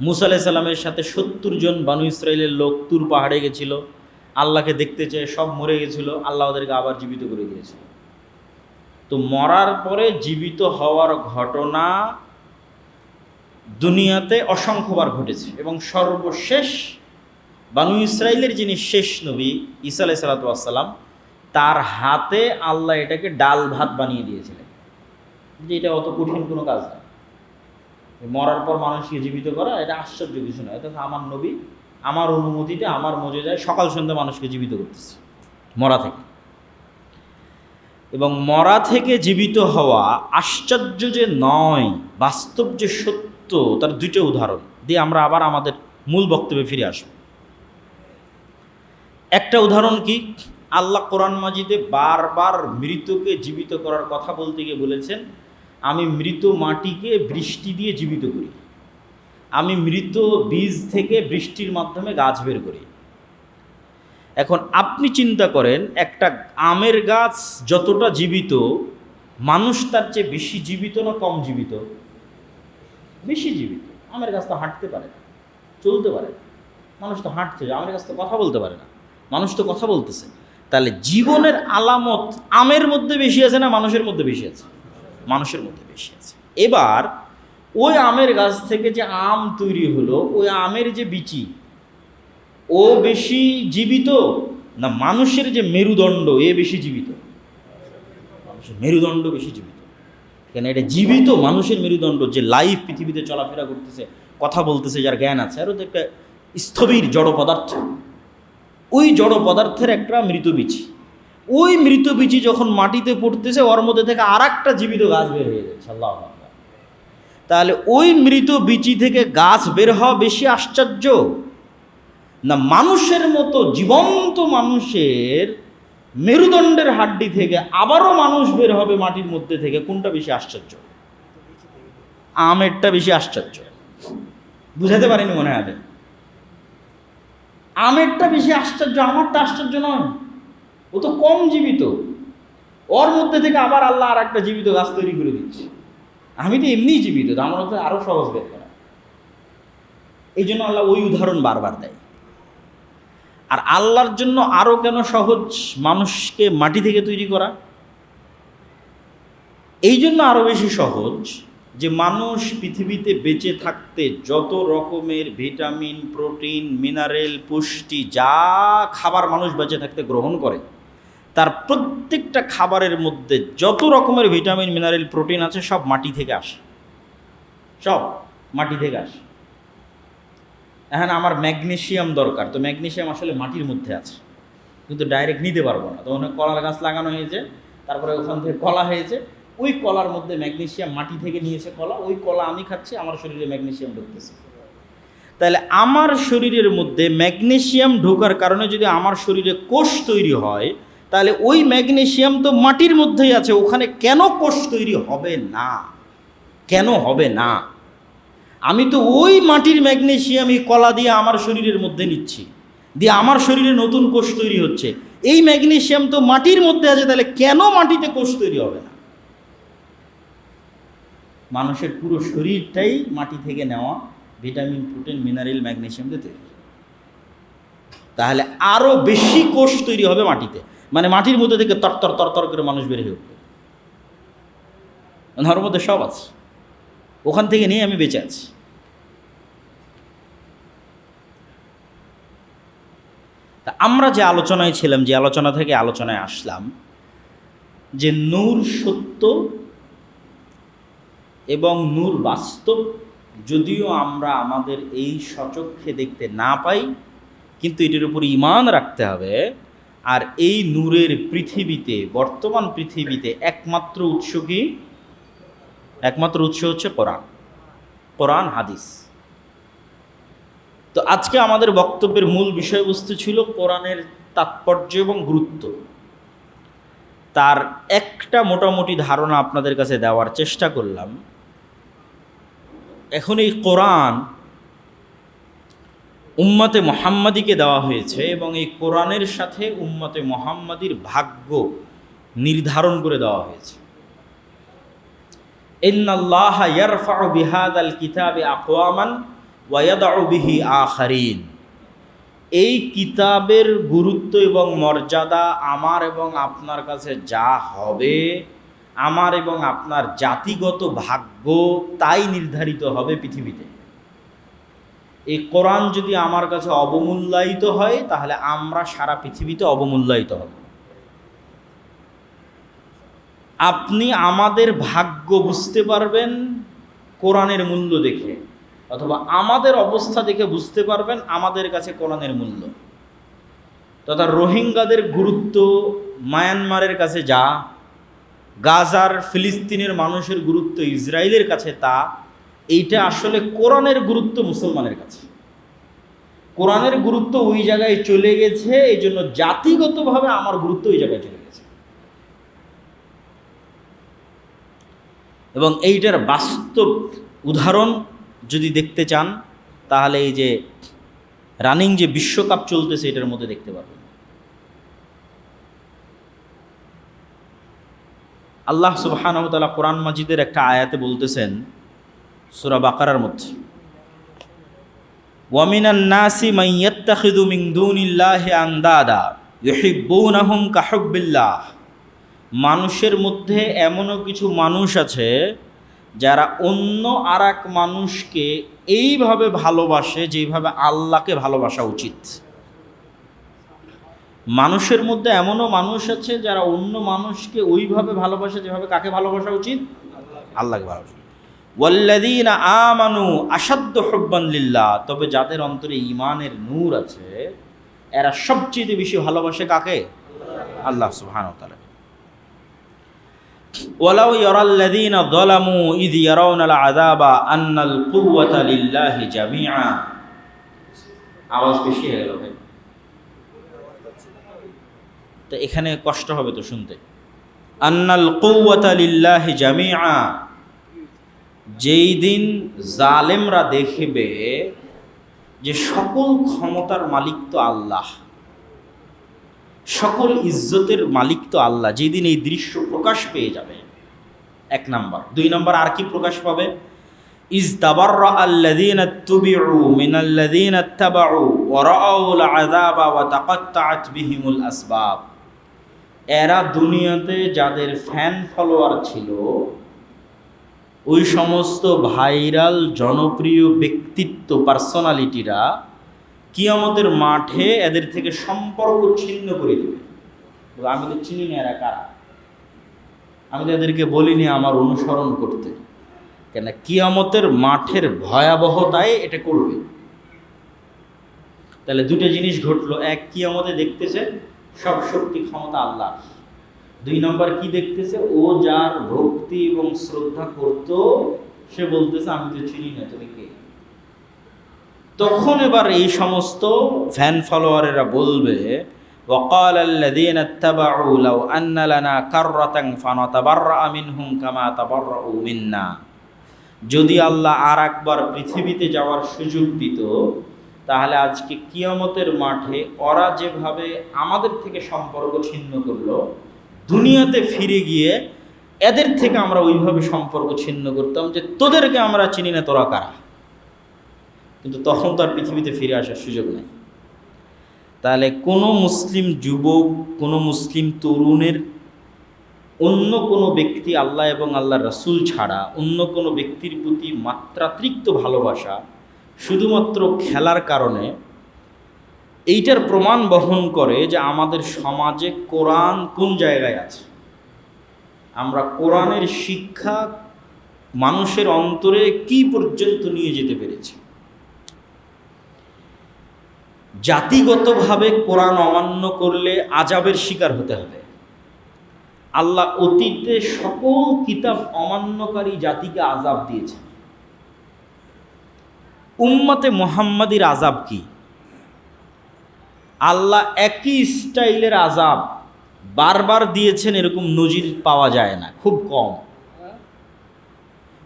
মুসা আলাইহিস সালামের সাথে 70 জন বানু ইসরাইলের লোক তুর পাহাড়ে গেছিল, আল্লাহকে দেখতে চেয়ে সব মরে গেছিল, আল্লাহ ওদেরকে আবার জীবিত করে দিয়েছিল। তো মরার পরে জীবিত হওয়ার ঘটনা দুনিয়াতে অসংখ্যবার ঘটেছে, এবং সর্বশেষ বানু ইসরাইলের যিনি শেষ নবী ঈসা আলাইহিস সালাতু ওয়াস সালাম, তার হাতে আল্লাহ এটাকে ডাল ভাত বানিয়ে দিয়েছিলেন। যে এটা অত কঠিন কোনো কাজ না, মরার পর মানুষকে জীবিত করা এটা আশ্চর্য কিছু নয়। অর্থাৎ আমার নবী আমার অনুমতিতে, আমার মজেদায় সকাল সন্ধ্যা মানুষকে জীবিত করতেছে মরা থেকে। এবং মরা থেকে জীবিত হওয়া আশ্চর্য যে নয়, বাস্তব যে সত্য, তার দুটো উদাহরণ দিয়ে আমরা আবার আমাদের মূল বক্তব্যে ফিরে আসব। একটা উদাহরণ কি, আল্লাহ কোরআন মাজিদে বারবার মৃতকে জীবিত করার কথা বলতে গিয়ে বলেছেন, আমি মৃত মাটিকে বৃষ্টি দিয়ে জীবিত করি, আমি মৃত বীজ থেকে বৃষ্টির মাধ্যমে গাছ বের করি। এখন আপনি চিন্তা করেন, একটা আমের গাছ যতটা জীবিত, মানুষ তার চেয়ে বেশি জীবিত না কম জীবিত? বেশি জীবিত। আমের গাছ তো হাঁটতে পারে না, চলতে পারে না, মানুষ তো হাঁটছে, আমের গাছ তো কথা বলতে পারে না, মানুষ তো কথা বলতেছে। তাহলে জীবনের আলামত আমের মধ্যে বেশি আছে না মানুষের মধ্যে বেশি আছে? মানুষের মধ্যে বেশি আছে। এবার ওই আমের গাছ থেকে যে আম তৈরি হলো, ওই আমের যে বিচি, ও বেশি জীবিত না মানুষের যে মেরুদণ্ড এ বেশি জীবিত? মানুষের মেরুদণ্ড বেশি জীবিত। কেন? এটা জীবিত মানুষের মেরুদণ্ড, যে লাইফ পৃথিবীতে চলাফেরা করতেছে, কথা বলতেছে, যার জ্ঞান আছে, আর ওদের একটা স্থবির জড় পদার্থ, ওই জড় পদার্থের একটা মৃত বিচি। ওই মৃত বিচি যখন মাটিতে পড়তেছে, ওর মধ্যে থেকে আর একটা জীবিত গাছ বের হয়ে যাচ্ছে। আল্লাহু আকবার। তাহলে ওই মৃত বিচি থেকে গাছ বের হওয়া বেশি আশ্চর্য না মানুষের মতো জীবন্ত মানুষের মেরুদণ্ডের হাড্ডি থেকে আবারও মানুষ বের হবে মাটির মধ্যে থেকে? কোনটা বেশি আশ্চর্য? আমেরটা বেশি আশ্চর্য। বুঝাতে পারিনি মনে হয়। আমেরটা বেশি আশ্চর্য, আমারটা আশ্চর্য নয়। ও তো কম জীবিত, ওর মধ্যে থেকে আবার আল্লাহ আর একটা জীবিত গাছ তৈরি করে দিচ্ছে। আমি তো এমনিই জীবিত, আমার মধ্যে আরো সহজ বের করা। এই জন্য আল্লাহ ওই উদাহরণ বারবার দেয়। আর আল্লাহর জন্য আরো কেন সহজ মানুষকে মাটি থেকে তৈরি করা? এই জন্য আরো বেশি সহজ যে মানুষ পৃথিবীতে বেঁচে থাকতে যত রকমের ভিটামিন, প্রোটিন, মিনারেল, পুষ্টি, যা খাবার মানুষ বেঁচে থাকতে গ্রহণ করে, তার প্রত্যেকটা খাবারের মধ্যে যত রকমের ভিটামিন, মিনারেল, প্রোটিন আছে সব মাটি থেকে আসে, সব মাটি থেকে আসে। এখন আমার ম্যাগনেসিয়াম দরকার, তো ম্যাগনেসিয়াম আসলে মাটির মধ্যে আছে, কিন্তু ডাইরেক্ট নিতে পারবো না। তো অনেক কলার গাছ লাগানো হয়েছে, তারপরে ওখান থেকে কলা হয়েছে, ওই কলার মধ্যে ম্যাগনেসিয়াম মাটি থেকে নিয়েছে কলা, ওই কলা আমি খাচ্ছি, আমার শরীরে ম্যাগনেসিয়াম ঢুকতেছে। তাহলে আমার শরীরের মধ্যে ম্যাগনেসিয়াম ঢোকার কারণে যদি আমার শরীরে কোষ তৈরি হয়, তাহলে ওই ম্যাগনেসিয়াম তো মাটির মধ্যেই আছে, ওখানে কেন কোষ তৈরি হবে না? কেন হবে না? আমি তো ওই মাটির ম্যাগনেসিয়ামই কলা দিয়ে আমার শরীরের মধ্যে নিচ্ছি, দিয়ে আমার শরীরে নতুন কোষ তৈরি হচ্ছে। এই ম্যাগনেসিয়াম তো মাটির মধ্যে আছে, তাহলে কেন মাটিতে কোষ তৈরি হবে না? মানুষের পুরো শরীরটাই মাটি থেকে নেওয়া ভিটামিন, প্রোটিন, মিনারেল, ম্যাগনেসিয়াম দিয়ে তৈরি। তাহলে আরও বেশি কোষ তৈরি হবে মাটিতে, মানে মাটির মধ্যে থেকে তরতর তরতর করে মানুষ বের হয়ে উঠবে। ওর মধ্যে সব আছে, ওখান থেকে নিয়ে আমি বেঁচে আছি। তা আমরা যে আলোচনায় ছিলাম, যে আলোচনা থেকে আলোচনায় আসলাম, যে নূর সত্য এবং নূর বাস্তব, যদিও আমরা আমাদের এই সচক্ষে দেখতে না পাই, কিন্তু এটির উপর ঈমান রাখতে হবে। আর এই নূরের পৃথিবীতে, বর্তমান পৃথিবীতে একমাত্র উৎস কি? একমাত্র উৎস হচ্ছে কোরআন, কোরআন হাদিস। তো আজকে আমাদের বক্তব্যের মূল বিষয়বস্তু ছিল কোরআনের তাৎপর্য এবং গুরুত্ব। তার একটা মোটামুটি ধারণা আপনাদের কাছে দেওয়ার চেষ্টা করলাম। এখন এই কোরআন উম্মতে মুহাম্মাদিকে দেওয়া হয়েছে এবং এই কোরআনের সাথে উম্মতে মুহাম্মাদির ভাগ্য নির্ধারণ করে দেওয়া হয়েছে। ইন্নাল্লাহা ইয়ারফাউ বিহাদাল কিতাবি আকওয়ামান ওয়া ইয়াদউ বিহি আখারিন। এই কিতাবের গুরুত্ব এবং মর্যাদা আমার এবং আপনার কাছে যা হবে, আমার এবং আপনার জাতিগত ভাগ্য তাই নির্ধারিত হবে পৃথিবীতে। এই কোরআন যদি আমার কাছে অবমূল্যায়িত হয়, তাহলে আমরা সারা পৃথিবীতে অবমূল্যায়িত হব। আপনি আমাদের ভাগ্য বুঝতে পারবেন কোরআনের মূল্য দেখে, অথবা আমাদের অবস্থা দেখে বুঝতে পারবেন আমাদের কাছে কোরআনের মূল্য। তথা রোহিঙ্গাদের গুরুত্ব মায়ানমারের কাছে যা, গাজার ফিলিস্তিনের মানুষের গুরুত্ব ইসরায়েলের কাছে তা, এইটা আসলে কোরআনের গুরুত্ব মুসলমানের কাছে। কোরআনের গুরুত্ব ওই জায়গায় চলে গেছে, এই জন্য জাতিগতভাবে আমার গুরুত্ব ওই জায়গায় চলে গেছে। এবং এইটার বাস্তব উদাহরণ যদি দেখতে চান, তাহলে এই যে রানিং যে বিশ্বকাপ চলতেছে এটার মধ্যে দেখতে পাবেন। আল্লাহ সুবহানাহু ওয়া তাআলা কোরআন মাজিদের একটা আয়াতে বলতেছেন, সূরা বাকারার মধ্যে, ওয়া মিনান নাসি মান ইয়াত্তাখিযু মিন দুনিল্লাহি আনদাদা ইউহিব্বুনাহুম কাহুব্বিল্লাহ। মানুষের মধ্যে এমনও কিছু মানুষ আছে যারা অন্য আর এক মানুষকে এইভাবে ভালোবাসে যেইভাবে আল্লাহকে ভালোবাসা উচিত। মানুষের মধ্যে এমনও মানুষ আছে যারা অন্য মানুষকে ওইভাবে ভালোবাসে যেভাবে কাকে ভালোবাসা উচিত? আল্লাহকে ভালোবাসা। ওয়াল্লাযীনা আমানু আশাদ্দু হুব্বান লিল্লাহ। তবে যাদের অন্তরে ঈমানের নূর আছে, এরা সবচেয়ে বেশি ভালোবাসে কাকে? আল্লাহ সুবহানাহু ওয়া তাআলা। ওয়ালাউ ইয়ারাল্লাযীনা যালামু ইয ইয়ারাউনাল আযাবা আন্নাল কুওয়াতা লিল্লাহি জামিআ। আওয়াজ বেশি হয়ে গেল ভাই, তো এখানে কষ্ট হবে তো শুনতে। আন্নাল কুওয়াতা লিল্লাহি জামিআ। যেই দিন জালেমরা দেখবে যে সকল ক্ষমতার মালিক তো আল্লাহ, সকল ইজ্জতের মালিক তো আল্লাহ, যেদিন এই দৃশ্য প্রকাশ পেয়ে যাবে, এক নাম্বার। দুই নাম্বার আর কি প্রকাশ পাবে? ইজ তাবাররা আল্লাযীনা তুবিউ মিনাল্লাযীনা ইত্তাবাউ ওয়া রাআউল আযাবা ওয়া তাকাত্তাআত বিহিমুল আসবাব। এরা দুনিয়াতে যাদের ফ্যান ফলোয়ার ছিল, ওই সমস্ত ভাইরাল জনপ্রিয় ব্যক্তিত্ব, পার্সোনালিটিরা কিয়ামতের মাঠে এদের থেকে সম্পর্ক ছিন্ন করে দেবে। আমি তো চিনি না এরা কারা, আমি তো এদেরকে বলিনি আমার অনুসরণ করতে, কেন কিয়ামতের মাঠের ভয়াবহতায় এটা করবে। তাহলে দুটো জিনিস ঘটলো, এক, কিয়ামতে দেখতেছে সব শক্তি ক্ষমতা আল্লাহ। দুই নম্বর কি দেখতেছে? ও যার ভক্তি এবং শ্রদ্ধা করত, সে বলতেছে আমি তো চিনি না, তুমি কে? তখন এবার এই সমস্ত ফ্যান ফলোয়ারেরা বলবে, وقال الذين اتبعوا لو أن لنا كرة فنتبرأ منهم كما تبرؤوا منا। যদি আল্লাহ আর একবার পৃথিবীতে যাওয়ার সুযোগ দিত, তাহলে আজকে কিয়ামতের মাঠে ওরা যেভাবে আমাদের থেকে সম্পর্ক ছিন্ন করলো, দুনিয়াতে ফিরে গিয়ে এদের থেকে আমরা ওইভাবে সম্পর্ক ছিন্ন করতাম যে তোদেরকে আমরা চিনি না, তোরা কারা। কিন্তু তখন তো আর পৃথিবীতে ফিরে আসার সুযোগ নেই। তাহলে কোনো মুসলিম যুবক, কোনো মুসলিম তরুণের অন্য কোনো ব্যক্তি আল্লাহ এবং আল্লাহর রাসূল ছাড়া অন্য কোনো ব্যক্তির প্রতি মাত্রাতিরিক্ত ভালোবাসা শুধুমাত্র খেলার কারণে, এইটার প্রমাণ বহন করে যে আমাদের সমাজে কোরআন কোন জায়গায় আছে। আমরা কোরআনের শিক্ষা মানুষের অন্তরে কি পর্যন্ত নিয়ে যেতে পেরেছি। জাতিগতভাবে কোরআন অমান্য করলে আযাবের শিকার হতে হবে। আল্লাহ অতীতে সকল কিতাব অমান্যকারী জাতিকে আযাব দিয়েছেন। উম্মতে মুহাম্মাদির আযাব কি? আল্লাহ একই স্টাইলের আযাব বারবার দিয়েছেন, এরকম নজির পাওয়া যায় না, খুব কম।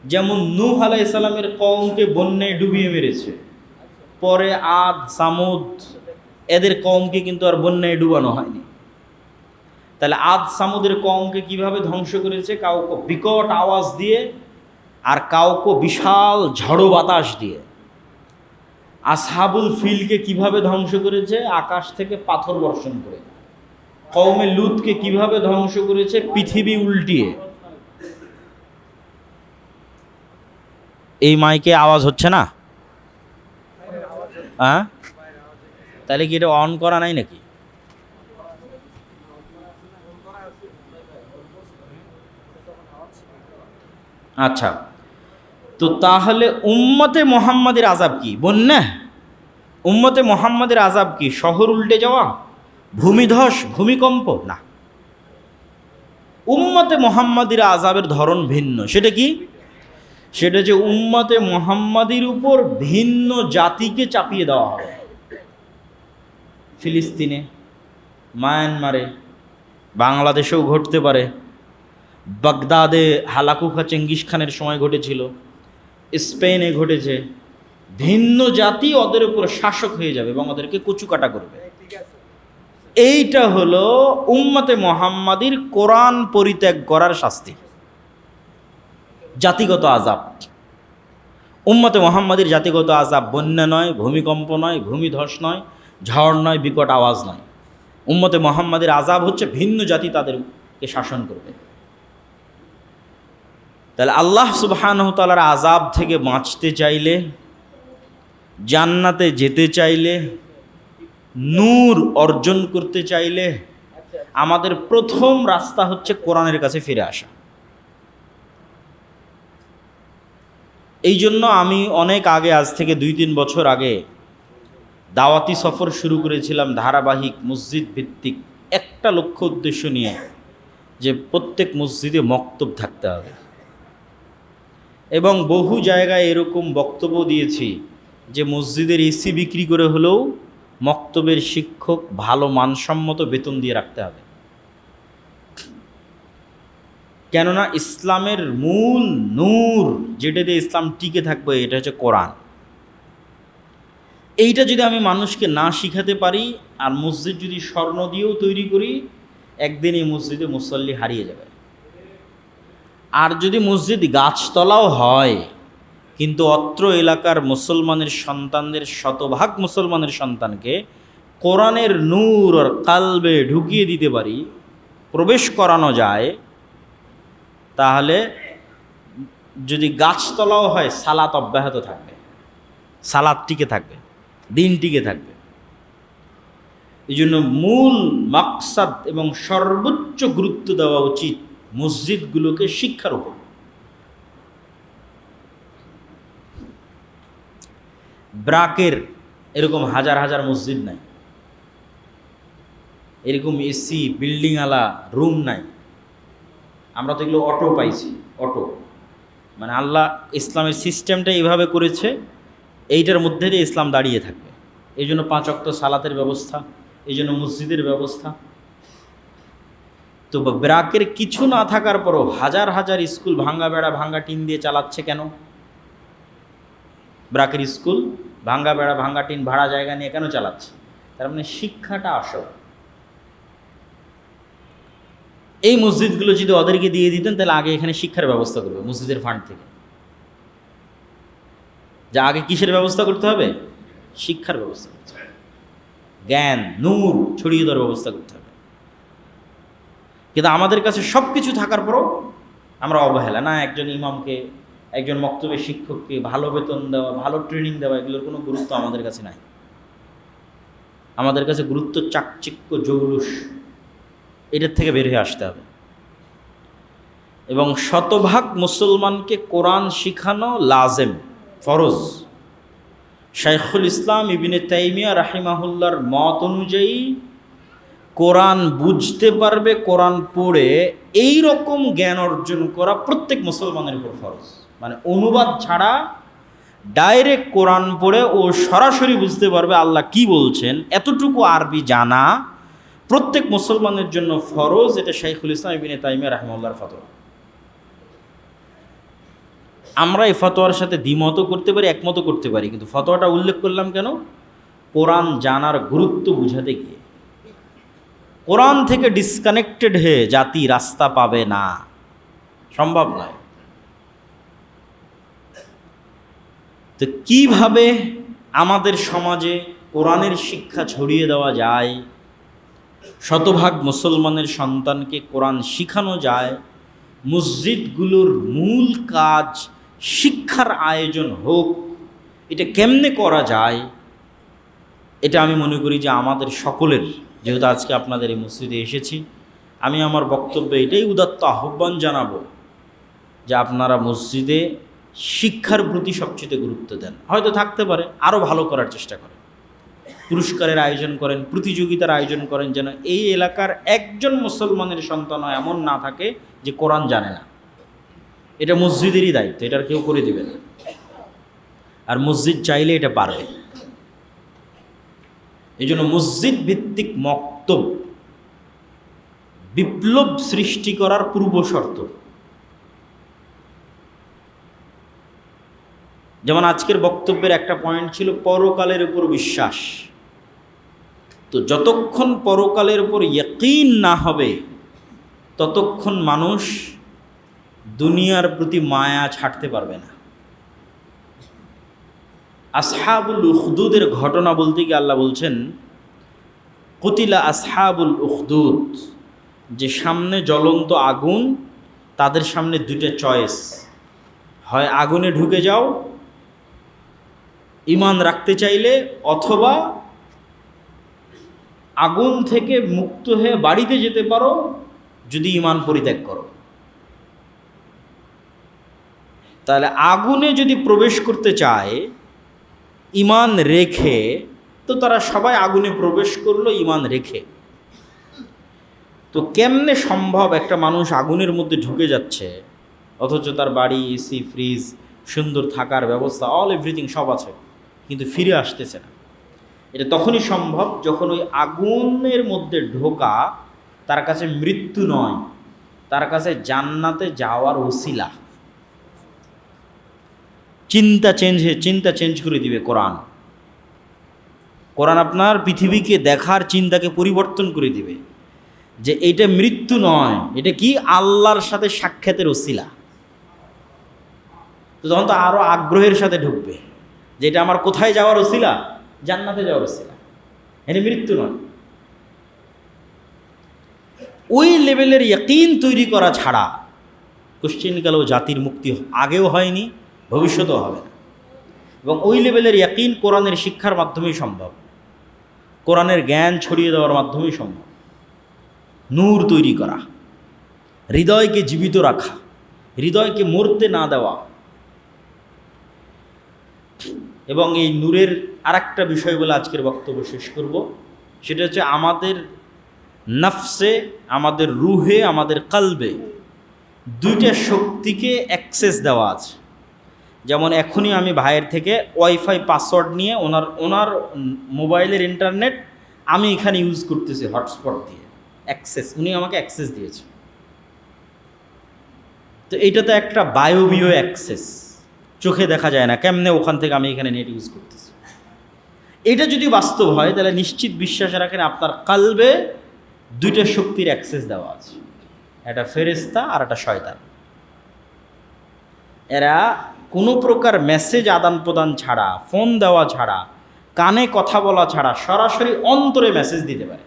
যেমন নূহ আলাইহিস সালামের কওমকে বন্যায় ডুবিয়ে মেরেছে, পরে আদ, সামুদ এদের কওমকে কিন্তু আর বন্যায় ডুবানো হয়নি। তাহলে আদ সামুদের কওমকে কিভাবে ধ্বংস করেছে? কাউকে বিকট আওয়াজ দিয়ে, আর কাউকে বিশাল ঝড়ো বাতাস দিয়ে। আসহাবুল ফিলকে কিভাবে ধ্বংস করেছে? আকাশ থেকে পাথর বর্ষণ করে। কওমে লুতকে কিভাবে ধ্বংস করেছে? পৃথিবী উল্টিয়ে। এই মাইকে আওয়াজ হচ্ছে না? হ্যাঁ, তাহলে কি এটা অন করা নাই নাকি? আচ্ছা, তো তাহলে উম্মতে মুহাম্মাদের আযাব কি? বন্যা? উম্মতে মুহাম্মাদের আযাব কি? শহর উল্টে যাওয়া, ভূমিধস, ভূমিকম্প? না, উম্মতে মুহাম্মাদের আযাবের ধরন ভিন্ন। সেটা কি? সেটা যে উম্মতে মুহাম্মাদির উপর ভিন্ন জাতিকে চাপিয়ে দেওয়া হবে। ফিলিস্তিনে, মায়ানমারে, বাংলাদেশেও ঘটতে পারে, বাগদাদে হালাকুখা চেঙ্গিস খানের সময় ঘটেছিল, স্পেনে ঘটেছে। ভিন্ন জাতি ওদের উপর শাসক হয়ে যাবে এবং ওদেরকে কুচুকাটা করবে। এইটা হলো উম্মতে মুহাম্মাদির কোরআন পরিত্যাগ করার শাস্তি, জাতিগত আযাব। উম্মতে মুহাম্মাদির জাতিগত আযাব বন্যা নয়, ভূমিকম্প নয়, ভূমিধস নয়, ঝড় নয়, বিকট আওয়াজ নয়। উম্মতে মুহাম্মাদির আযাব হচ্ছে ভিন্ন জাতি তাদেরকে শাসন করবে। তাহলে আল্লাহ সুবহানাহু ওয়া তাআলার আযাব থেকে বাঁচতে চাইলে, জান্নাতে যেতে চাইলে, নূর অর্জন করতে চাইলে আমাদের প্রথম রাস্তা হচ্ছে কোরআনের কাছে ফিরে আসা। এই জন্য আমি অনেক আগে, আজ থেকে 2-3 বছর আগে দাওয়াতি সফর শুরু করেছিলাম, ধারাবাহিক মসজিদ ভিত্তিক, একটা লক্ষ্য উদ্দেশ্য নিয়ে যে প্রত্যেক মসজিদে মক্তব থাকতে হবে। এবং বহু জায়গায় এরকম বক্তব্য দিয়েছি যে মসজিদের এসি বিক্রি করে হলেও মক্তবের শিক্ষক ভালো মানসম্মত বেতন দিয়ে রাখতে হবে। কেননা ইসলামের মূল নূর, যেটা দিয়ে ইসলাম টিকে থাকবে, এটা হচ্ছে কোরআন। এইটা যদি আমি মানুষকে না শিখাতে পারি, আর মসজিদ যদি স্বর্ণ দিয়েও তৈরি করি, একদিন এই মসজিদে মুসল্লি হারিয়ে যাবে। আর যদি মসজিদ গাছতলাও হয়, কিন্তু অত্র এলাকার মুসলমানের সন্তানদের, শতভাগ মুসলমানের সন্তানকে কোরআনের নূর আর কালবে ঢুকিয়ে দিতে পারি, প্রবেশ করানো যায়, তাহলে যদি গাছতলাও হয় সালাত অব্যাহত থাকবে, সালাত টিকে থাকবে, দিন টিকে থাকবে। এই জন্য মূল মাকসাদ এবং সর্বোচ্চ গুরুত্ব দেওয়া উচিত মসজিদগুলোকে শিক্ষার উপর। ব্রাকের এরকম হাজার হাজার মসজিদ নাই, এরকম এসি বিল্ডিংওয়ালা রুম নাই। আমরা তো এগুলো অটো পাইছি, অটো মানে আল্লাহ ইসলামের সিস্টেমটা এইভাবে করেছে, এইটার মধ্যে দিয়ে ইসলাম দাঁড়িয়ে থাকবে। এই জন্য 5 ওয়াক্ত সালাতের ব্যবস্থা, এই জন্য মসজিদের ব্যবস্থা। তো ব্রাকের কিছু না থাকার পরও হাজার হাজার স্কুল ভাঙ্গা বেড়া ভাঙ্গা টিন দিয়ে চালাচ্ছে কেন? ব্রাকের স্কুল ভাঙ্গা বেড়া ভাঙ্গা টিন ভাড়া জায়গা নিয়ে কেন চালাচ্ছে? তার মানে শিক্ষাটা আসল। এই মসজিদগুলো যদি ওদেরকে দিয়ে দিতেন তাহলে আগে এখানে শিক্ষার ব্যবস্থা করবে মসজিদের ফান্ড থেকে। যা আগে কিসের ব্যবস্থা করতে হবে? শিক্ষার ব্যবস্থা করতে হবে, জ্ঞান নূর ছড়িয়ে দেওয়ার ব্যবস্থা করতে হবে। কিন্তু আমাদের কাছে সব কিছু থাকার পরও আমরা অবহেলা। না, একজন ইমামকে, একজন মক্তবের শিক্ষককে ভালো বেতন দেওয়া, ভালো ট্রেনিং দেওয়া, এগুলোর কোনো গুরুত্ব আমাদের কাছে নাই। আমাদের কাছে গুরুত্ব চাকচিক্য জৌলুস, এটার থেকে বের হয়ে আসতে হবে। এবং শতভাগ মুসলমানকে কোরআন শিখানো লাজেম, ফরজ। শাইখুল ইসলাম ইবনে তাইমিয়া রাহিমাহুল্লাহর মত অনুযায়ী কোরআন বুঝতে পারবে, কোরআন পড়ে এই রকম জ্ঞান অর্জন করা প্রত্যেক মুসলমানের উপর ফরজ। মানে অনুবাদ ছাড়া ডাইরেক্ট কোরআন পড়ে ও সরাসরি বুঝতে পারবে আল্লাহ কি বলছেন, এতটুকু আরবি জানা প্রত্যেক মুসলমানের জন্য ফরজ। এটা শাইখুল ইসলাম ইবনে তাইমিয়া রাহিমাহুল্লাহর ফতোয়া। আমরা এই ফতোয়ার সাথে দ্বিমত করতে পারি, একমত করতে পারি, কিন্তু ফতোয়াটা উল্লেখ করলাম কেন? কোরআন জানার গুরুত্ব বুঝাতে গিয়ে। কোরআন থেকে ডিসকানেক্টেড হয়ে জাতি রাস্তা পাবে না, সম্ভব নয়। তো কিভাবে আমাদের সমাজে কোরআনের শিক্ষা ছড়িয়ে দেওয়া যায়, শতভাগ মুসলমানের সন্তানকে কোরআন শিখানো যায়, মসজিদগুলোর মূল কাজ শিক্ষার আয়োজন হোক, এটা কেমনে করা যায়, এটা আমি মনে করি যে আমাদের সকলের, যেহেতু আজকে আপনাদের এই মসজিদে এসেছি, আমি আমার বক্তব্যে এটাই উদাত্ত আহ্বান জানাবো যে আপনারা মসজিদে শিক্ষার প্রতি সবচেয়ে গুরুত্ব দেন। হয়তো থাকতে পারে আরও ভালো করার চেষ্টা করেন, পুরস্কারের আয়োজন করেন, প্রতিযোগিতার আয়োজন করেন, যেন এই এলাকার একজন মুসলমানের সন্তানও এমন না থাকে যে কোরআন জানে না। এটা মসজিদেরই দায়িত্ব, এটার কেউ করে দেবে না। আর মসজিদ চাইলে এটা পারবে। এই জন্য মসজিদ ভিত্তিক মক্তব বিপ্লব সৃষ্টি করার পূর্ব শর্ত। যেমন আজকের বক্তব্যের একটা পয়েন্ট ছিল পরকালের উপর বিশ্বাস। তো যতক্ষণ পরকালের উপর ইয়াকিন না হবে ততক্ষণ মানুষ দুনিয়ার প্রতি মায়া ছাড়তে পারবে না। আসহাবুল উখদুদের ঘটনা বলতে গিয়ে আল্লাহ বলছেন, কুতিলা আসহাবুল উখদুদ, যে সামনে জ্বলন্ত আগুন, তাদের সামনে দুইটা চয়েস, হয় আগুনে ঢুকে যাও ঈমান রাখতে চাইলে, অথবা আগুন থেকে মুক্ত হয়ে বাড়িতে যেতে পারো যদি ঈমান পরিত্যাগ করো। তাহলে আগুনে যদি প্রবেশ করতে চায় ঈমান রেখে, তো তারা সবাই আগুনে প্রবেশ করলো ঈমান রেখে। তো কেমনে সম্ভব একটা মানুষ আগুনের মধ্যে ঢুকে যাচ্ছে অথচ তার বাড়ি, এসি, ফ্রিজ, সুন্দর থাকার ব্যবস্থা, অল এভরিথিং সব আছে, কিন্তু ফিরে আসতেছে না? এটা তখনই সম্ভব যখন ওই আগুনের মধ্যে ঢোকা তার কাছে মৃত্যু নয়, তার কাছে জান্নাতে যাওয়ার ওসিলা। চিন্তা চেঞ্জ করে দিবে কোরআন। কোরআন আপনার পৃথিবীকে দেখার চিন্তাকে পরিবর্তন করে দিবে, যে এটা মৃত্যু নয়, এটা কি আল্লাহর সাথে সাক্ষাতের ওসিলা। তো তখন তো আরো আগ্রহের সাথে ঢুকবে যে এটা আমার কোথায় যাওয়ার ওসিলা? জান্নাতে যাওয়ার ওসিলা, এটা মৃত্যু নয়। ওই লেভেলের ইয়াকিন তৈরি করা ছাড়া কোশ্চিনকালেও জাতির মুক্তি আগেও হয়নি, ভবিষ্যতেও হবে না। এবং ওই লেভেলের ইয়াকিন কোরআনের শিক্ষার মাধ্যমেই সম্ভব, কোরআনের জ্ঞান ছড়িয়ে দেওয়ার মাধ্যমেই সম্ভব। নূর তৈরি করা, হৃদয়কে জীবিত রাখা, হৃদয়কে মরতে না দেওয়া। এবং এই নূরের আরেকটা বিষয় বলে আজকের বক্তব্য শেষ করব, সেটা হচ্ছে আমাদের নফসে, আমাদের রুহে, আমাদের কলবে দুইটা শক্তিকে অ্যাক্সেস দেওয়া আছে। যেমন এখনই আমি ভাইয়ের থেকে ওয়াইফাই পাসওয়ার্ড নিয়ে ওনার মোবাইলের ইন্টারনেট আমি এখানে ইউজ করতেছি হটস্পট দিয়ে অ্যাক্সেস, উনি আমাকে অ্যাক্সেস দিয়েছে। তো এইটা তো একটা বায়বীয় অ্যাক্সেস, চোখে দেখা যায় না, কেমনে ওখান থেকে আমি এখানে নেট ইউজ করতেছি। এটা যদি বাস্তব হয় তাহলে নিশ্চিত বিশ্বাস রাখেন আপনার কালবে দুইটা শক্তির অ্যাক্সেস দেওয়া আছে, একটা ফেরেশতা আর একটা শয়তান। এরা কোনো প্রকার মেসেজ আদান প্রদান ছাড়া, ফোন দেওয়া ছাড়া, কানে কথা বলা ছাড়া সরাসরি অন্তরে মেসেজ দিতে পারে।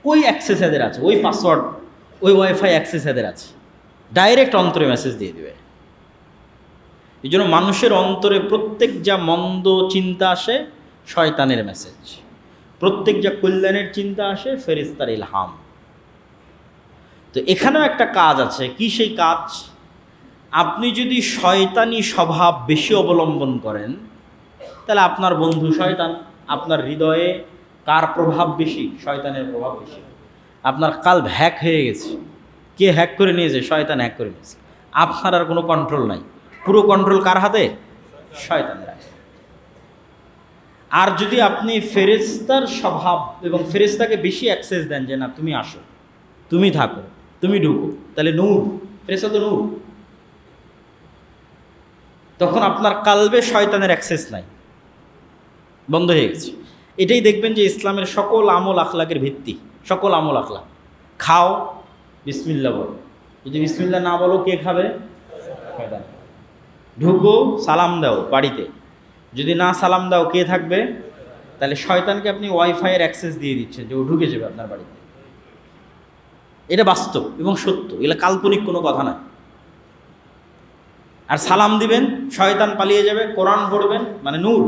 ওই অ্যাক্সেস এদের আছে, ওই পাসওয়ার্ড, ওই ওয়াইফাই অ্যাক্সেস এদের আছে, ডাইরেক্ট অন্তরে মেসেজ দিয়ে দেবে। এই জন্য মানুষের অন্তরে প্রত্যেক যা মন্দ চিন্তা আসে শয়তানের মেসেজ, প্রত্যেক যা কল্যাণের চিন্তা আসে ফেরেশতার ইলহাম। তো এখানেও একটা কাজ আছে, কি সেই কাজ? আপনি যদি শয়তানি স্বভাব বেশি অবলম্বন করেন তাহলে আপনার বন্ধু শয়তান। আপনার হৃদয়ে কার প্রভাব বেশি? শয়তানের প্রভাব বেশি। আপনার কাল্ব হ্যাক হয়ে গেছে, কে হ্যাক করে নিয়েছে? শয়তান হ্যাক করে নিয়েছে। আপনার আর কোনো কন্ট্রোল নাই, পুরো কন্ট্রোল কার হাতে? শয়তানের হাতে। আর যদি আপনি ফেরেশতার স্বভাব এবং ফেরেশতাকে বেশি অ্যাক্সেস দেন, যে না তুমি আসো, তুমি থাকো, তুমি ঢুকো, তাহলে নূর, ফেরেশতা তো নূর, তখন আপনার কালবে শয়তানের অ্যাক্সেস নাই, বন্ধ হয়ে গেছে। এটাই দেখবেন যে ইসলামের সকল আমল আখলাকের ভিত্তি। সকল আমল আখলাক, খাও বিসমিল্লাহ বলো, যদি বিসমিল্লাহ না বলো কে খাবে? শয়তান। ঢুকো সালাম দাও বাড়িতে, যদি না সালাম দাও কে থাকবে? তাহলে শয়তানকে আপনি ওয়াইফাইয়ের অ্যাক্সেস দিয়ে দিচ্ছেন যে ও ঢুকে যাবে আপনার বাড়িতে। এটা বাস্তব এবং সত্য, এগুলো কাল্পনিক কোনো কথা না। আর সালাম দিবেন, শয়তান পালিয়ে যাবে, কোরআন পড়বেন, মানে নূর,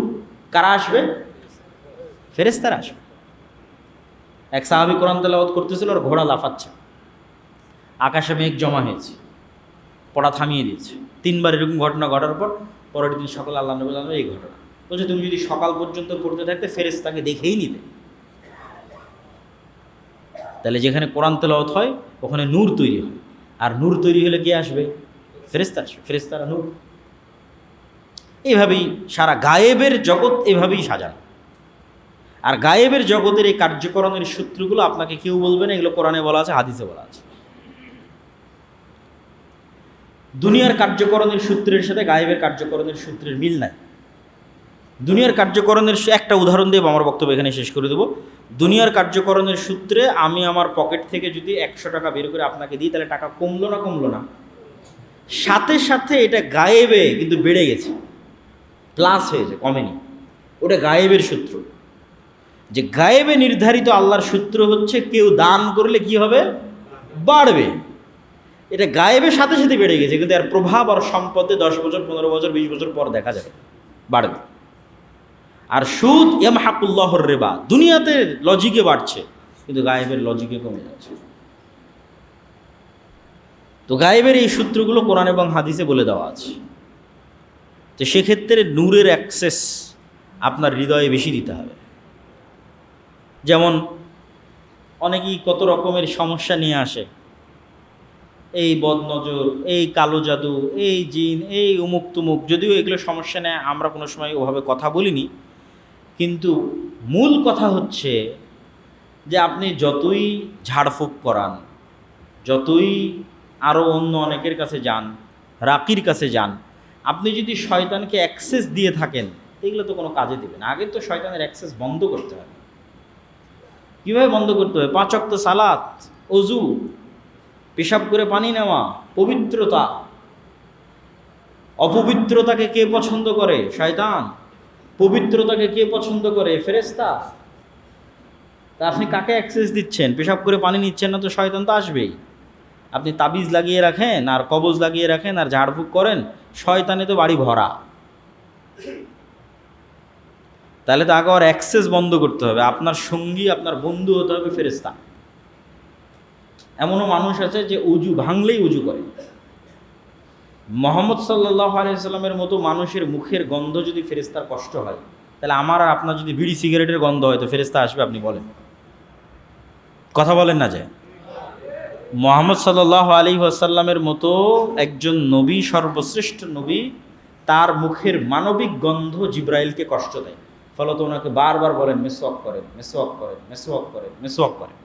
কারা আসবে? ফেরেশতারা আসবে। এক সাহাবী কোরআন তেলাওয়াত করতেছিল আর ঘোড়া লাফাচ্ছে, আকাশে মেঘ জমা হয়েছে, পড়া থামিয়ে দিয়েছে। 3 বার এরকম ঘটনা ঘটার পর পরের দিন সকালে আল্লাহ নবী বললেন এই ঘটনা, বলছে তুমি যদি সকাল পর্যন্ত পড়তে থাকতে ফেরেশতাকে দেখেই নিতে। তাহলে যেখানে কোরআন তেলাওয়াত হয় ওখানে নূর তৈরি হয়, আর নূর তৈরি হলে কে আসবে? ফেরেশতা আসবে, ফেরেশতারা নূর। এইভাবেই সারা গায়েবের জগৎ এভাবেই সাজানো। আর গায়েবের জগতের এই কার্যকরণের সূত্রগুলো আপনাকে কেউ বলবে না, এগুলো কোরআনে বলা আছে, হাদিসে বলা আছে। দুনিয়ার কার্যকরণের সূত্রের সাথে গায়েবের কার্যকরণের সূত্রের মিল নাই। দুনিয়ার কার্যকরণের একটা উদাহরণ দিয়ে আমার বক্তব্য এখানে শেষ করে দেবো। দুনিয়ার কার্যকরণের সূত্রে আমি আমার পকেট থেকে যদি 100 টাকা বের করে আপনাকে দিই, তাহলে টাকা কমলো না কমলো না? সাথে সাথে এটা গায়েবে কিন্তু বেড়ে গেছে, প্লাস হয়েছে, কমেনি। ওটা গায়েবের সূত্র। যে গায়েবে নির্ধারিত আল্লাহর সূত্র হচ্ছে কেউ দান করলে কি হবে? বাড়বে। এটা গায়েবের সাথে সাথে বেড়ে গেছে, কিন্তু এর প্রভাব আর সম্পদে 10 বছর 15 বছর 20 বছর পর দেখা যাবে, বাড়বে। আর সুদ ইয়ামহাকুল্লাহুর রিবা, দুনিয়াতে লজিকে বাড়ছে কিন্তু গায়েবের লজিকে কমে যাচ্ছে। তো গায়েবের এই সূত্রগুলো কোরআন এবং হাদিসে বলে দেওয়া আছে। তো সেক্ষেত্রে নূরের অ্যাক্সেস আপনার হৃদয়ে বেশি দিতে হবে। যেমন অনেকেই কত রকমের সমস্যা নিয়ে আসে, এই বদনজর, এই কালো জাদু, এই জিন, এই উমুক তুমুক। যদিও এগুলো সমস্যা নেয়, আমরা কোনো সময় ওভাবে কথা বলিনি, কিন্তু মূল কথা হচ্ছে যে আপনি যতই ঝাড়ফুঁক করান, যতই আরও অন্য অনেকের কাছে যান, রাকির কাছে যান, আপনি যদি শয়তানকে অ্যাক্সেস দিয়ে থাকেন এগুলো তো কোনো কাজে দেবে না। আগে তো শয়তানের অ্যাক্সেস বন্ধ করতে হবে। কীভাবে বন্ধ করতে হবে? 5 ওয়াক্ত সালাত, অজু, পেশাব করে পানি নেওয়া, পবিত্রতা। অপবিত্রতাকে কে পছন্দ করে? শয়তান। পবিত্রতাকে কে পছন্দ করে? ফেরেশতা। তা আপনি কাকে অ্যাক্সেস দিচ্ছেন? পেশাব করে পানি নিচ্ছেন না তো শয়তান তো আসবেই। আপনি তাবিজ লাগিয়ে রাখেন আর কবজ লাগিয়ে রাখেন আর ঝাড়ফুঁক করেন, শয়তানে তো বাড়ি ভরা। তাহলে তো আগে আর অ্যাক্সেস বন্ধ করতে হবে। আপনার সঙ্গী, আপনার বন্ধু হতে হবে ফেরেশতা। এমনও মানুষ আছে যে উজু ভাঙলেই উজু করে। মুহাম্মদ সাল্লাল্লাহু আলাইহি সাল্লামের মতো মানুষের মুখের গন্ধ যদি ফেরেশতার কষ্ট হয়, তাহলে আমার আর আপনার যদি বিড়ি সিগারেটের গন্ধ হয় তো ফেরেশতা আসবে? আপনি বলেন, কথা বলেন না। যে মুহাম্মদ সাল্লাল্লাহু আলাইহি ওয়াসাল্লামের মতো একজন নবী, সর্বশ্রেষ্ঠ নবী, তার মুখের মানবিক গন্ধ জিব্রাইলকে কষ্ট দেয়। ফলত ওনাকে বারবার বলেন মেসওয়াক করেন, মেসওয়াক করেন, মেসওয়াক করেন, মেসওয়াক করেন।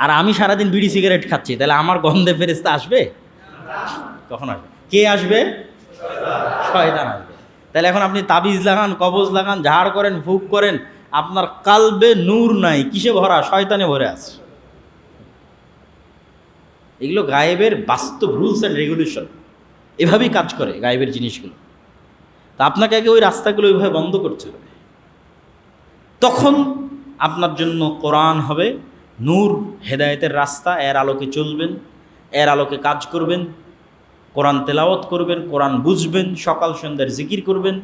আর আমি সারাদিন বিড়ি সিগারেট খাচ্ছি, তাহলে আমার গন্ধে ফেরেশতা আসবে? কখন আসবে? কে আসবে? শয়তান আসবে। তাহলে এখন আপনি তাবিজ লাগান, কবজ লাগান, ঝাড় করেন, ফুক করেন, আপনার কালবে নূর নাই, কিসে ভরা? শয়তানে ভরে আছে। এগুলো গায়েবের বাস্তব রুলস অ্যান্ড রেগুলেশন, এভাবেই কাজ করে গায়েবের জিনিসগুলো। তা আপনাকে আগে ওই রাস্তাগুলো ওইভাবে বন্ধ করতে হবে, তখন আপনার জন্য কোরআন হবে নূর, হেদায়েতের রাস্তা। এর আলোকে চলবেন, এর আলোকে কাজ করবেন, কোরআন তেলাওয়াত করবেন, কোরআন বুঝবেন, সকাল সন্ধ্যার জিকির করবেন।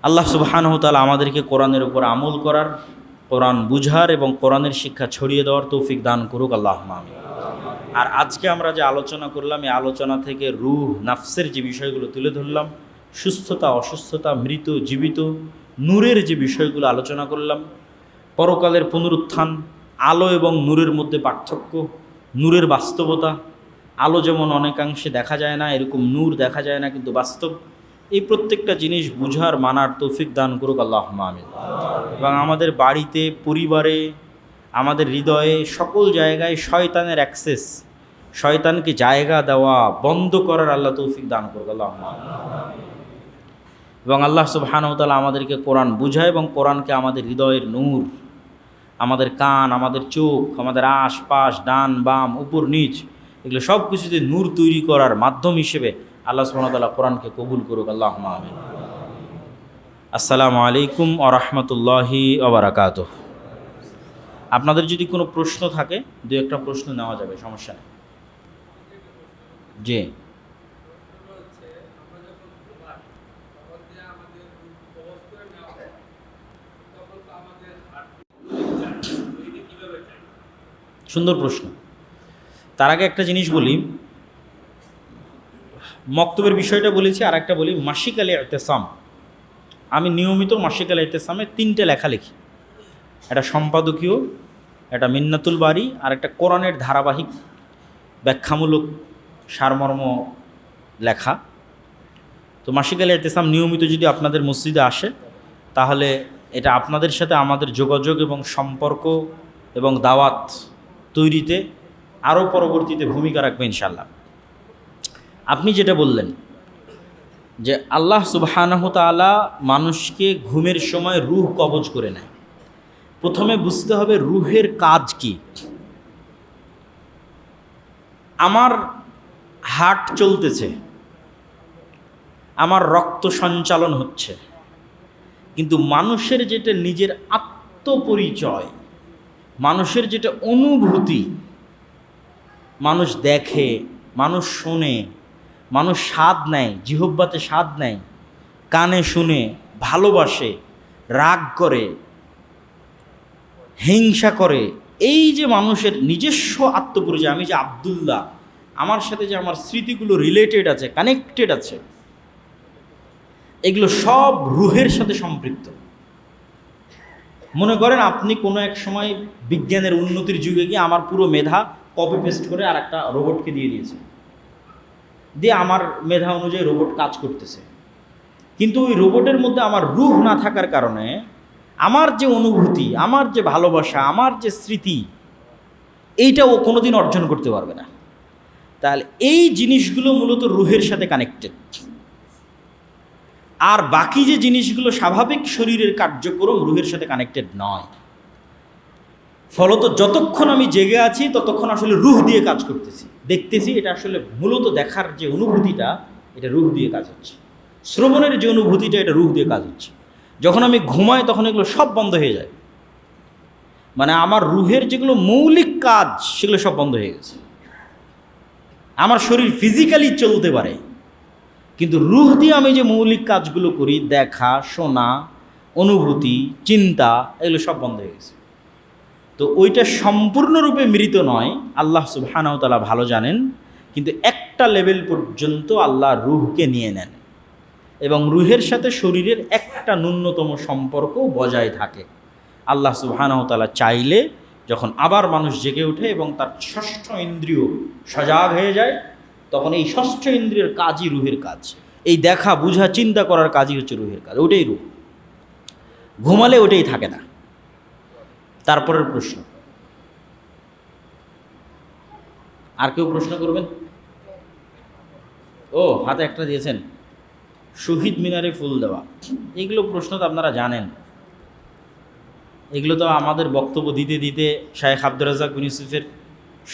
আল্লাহ সুবহানাহু ওয়া তাআলা আমাদেরকে কোরআনের উপর আমল করার, কোরআন বুঝার এবং কোরআনের শিক্ষা ছড়িয়ে দেওয়ার তৌফিক দান করুক, আল্লাহুম্মা আমিন। আর আজকে আমরা যে আলোচনা করলাম, এই আলোচনা থেকে রূহ, নাফসের যে বিষয়গুলো তুলে ধরলাম, সুস্থতা, অসুস্থতা, মৃত, জীবিত, নূরের যে বিষয়গুলো আলোচনা করলাম, পরকালের পুনরুত্থান, আলো এবং নূরের মধ্যে পার্থক্য, নূরের বাস্তবতা, আলো যেমন অনেকাংশে দেখা যায় না, এরকম নূর দেখা যায় না কিন্তু বাস্তব, এই প্রত্যেকটা জিনিস বুঝার, মানার তৌফিক দান করুক, আল্লাহুম্মা আমিন। এবং আমাদের বাড়িতে, পরিবারে, আমাদের হৃদয়ে, সকল জায়গায় শয়তানের অ্যাক্সেস, শয়তানকে জায়গা দেওয়া বন্ধ করার আল্লাহ তৌফিক দান করুক, আল্লাহুম্মা আমিন। এবং আল্লাহ সুবহানাহু ওয়া তাআলা আমাদেরকে কোরআন বুঝায় এবং কোরআনকে আমাদের হৃদয়ের নূর, আমাদের কান, আমাদের চোখ, আমাদের আশপাশ, ডান বাম, উপর নিচ, এগুলো সব কিছুতে নূর তৈরি করার মাধ্যম হিসেবে আল্লাহ সুবহানাহু ওয়া তাআলা কোরআনকে কবুল করুক, আল্লাহুম্মা আমিন। আসসালামু আলাইকুম ওয়া রাহমাতুল্লাহি ওয়া বারাকাতুহু। আপনাদের যদি কোনো প্রশ্ন থাকে, দু একটা প্রশ্ন নেওয়া যাবে, সমস্যা নেই। জি, সুন্দর প্রশ্ন। তার আগে একটা জিনিস বলি, মক্তবের বিষয়টা বলেছি, আর একটা বলি মাসিক আল ইতিসাম। আমি নিয়মিত মাসিক আল ইতিসামে 3টে লেখা লিখি, একটা সম্পাদকীয়, একটা মিন্নাতুল বারি, আর একটা কোরআনের ধারাবাহিক ব্যাখ্যামূলক সারমর্ম লেখা। তো মাসিক আল ইতিসাম নিয়মিত যদি আপনাদের মসজিদে আসে, তাহলে এটা আপনাদের সাথে আমাদের যোগাযোগ এবং সম্পর্ক এবং দাওয়াত তৈরিতে আরও পরবর্তীতে ভূমিকা রাখবে ইনশাল্লাহ। আপনি যেটা বললেন যে আল্লাহ সুবহানাহু ওয়া তাআলা মানুষকে ঘুমের সময় রূহ কবজ করে নেয়, প্রথমে বুঝতে হবে রূহের কাজ কি। আমার হার্ট চলতেছে, আমার রক্ত সঞ্চালন হচ্ছে, কিন্তু মানুষের যেটা নিজের আত্মপরিচয়, মানুষের যেটা অনুভূতি, মানুষ দেখে, মানুষ শোনে, মানুষ স্বাদ নেয়, জিহ্বাতে স্বাদ নেয়, কানে শুনে, ভালোবাসে, রাগ করে, হিংসা করে, এই যে মানুষের নিজস্ব আত্মপরিচয়, আমি যে আব্দুল্লাহ, আমার সাথে যে আমার স্মৃতিগুলো রিলেটেড আছে, কানেক্টেড আছে, এগুলো সব রূহের সাথে সম্পৃক্ত। মনে করেন আপনি কোনো এক সময় বিজ্ঞানের উন্নতির যুগে গিয়ে আমার পুরো মেধা কপি পেস্ট করে আর একটা রোবটকে দিয়ে দিয়েছে, দিয়ে আমার মেধা অনুযায়ী রোবট কাজ করতেছে, কিন্তু ওই রোবটের মধ্যে আমার রূহ না থাকার কারণে আমার যে অনুভূতি, আমার যে ভালোবাসা, আমার যে স্মৃতি, এইটা ও কোনোদিন অর্জন করতে পারবে না। তাহলে এই জিনিসগুলো মূলত রূহের সাথে কানেক্টেড। আর বাকি যে জিনিসগুলো স্বাভাবিক শরীরের কার্যক্রম রূহের সাথে কানেক্টেড নয়। ফলত যতক্ষণ আমি জেগে আছি ততক্ষণ আসলে রূহ দিয়ে কাজ করতেছি, দেখতেছি, এটা আসলে মূলত দেখার যে অনুভূতিটা, এটা রূহ দিয়ে কাজ হচ্ছে। শ্রবণের যে অনুভূতিটা, এটা রূহ দিয়ে কাজ হচ্ছে। যখন আমি ঘুমাই তখন এগুলো সব বন্ধ হয়ে যায়, মানে আমার রূহের যেগুলো মৌলিক কাজ সেগুলো সব বন্ধ হয়ে গেছে। আমার শরীর ফিজিক্যালি চলতে পারে, কিন্তু রূহ দিয়ে আমি যে মৌলিক কাজগুলো করি, দেখা, শোনা, অনুভূতি, চিন্তা, এগুলো সব বন্ধ হয়ে গেছে। তো ওইটা সম্পূর্ণরূপে মৃত নয়, আল্লাহ সুবহানাহু ওয়া তাআলা ভালো জানেন, কিন্তু একটা লেভেল পর্যন্ত আল্লাহ রূহকে নিয়ে নেন এবং রূহের সাথে শরীরের একটা ন্যূনতম সম্পর্ক বজায় থাকে। আল্লাহ সুবহানাহু ওয়া তাআলা চাইলে যখন আবার মানুষ জেগে ওঠে এবং তার ষষ্ঠ ইন্দ্রিয় সজাগ হয়ে যায়, তখন এই ষষ্ঠ ইন্দ্রিয়ের কাজই রূহের কাজ। এই দেখা বুঝা চিন্তা করার কাজই হচ্ছে রুহের কাজ, ওটাই রুহ। ঘুমালে ওটাই থাকে না। তারপরের প্রশ্ন, আর কেউ প্রশ্ন করবেন? ও হাতে একটা দিয়েছেন, শহীদ মিনারে ফুল দেওয়া, এগুলো প্রশ্ন তো আপনারা জানেন, এগুলো তো আমাদের বক্তব্য দিতে দিতে শায়েখ আব্দুর রাজ্জাক বিন ইউসুফের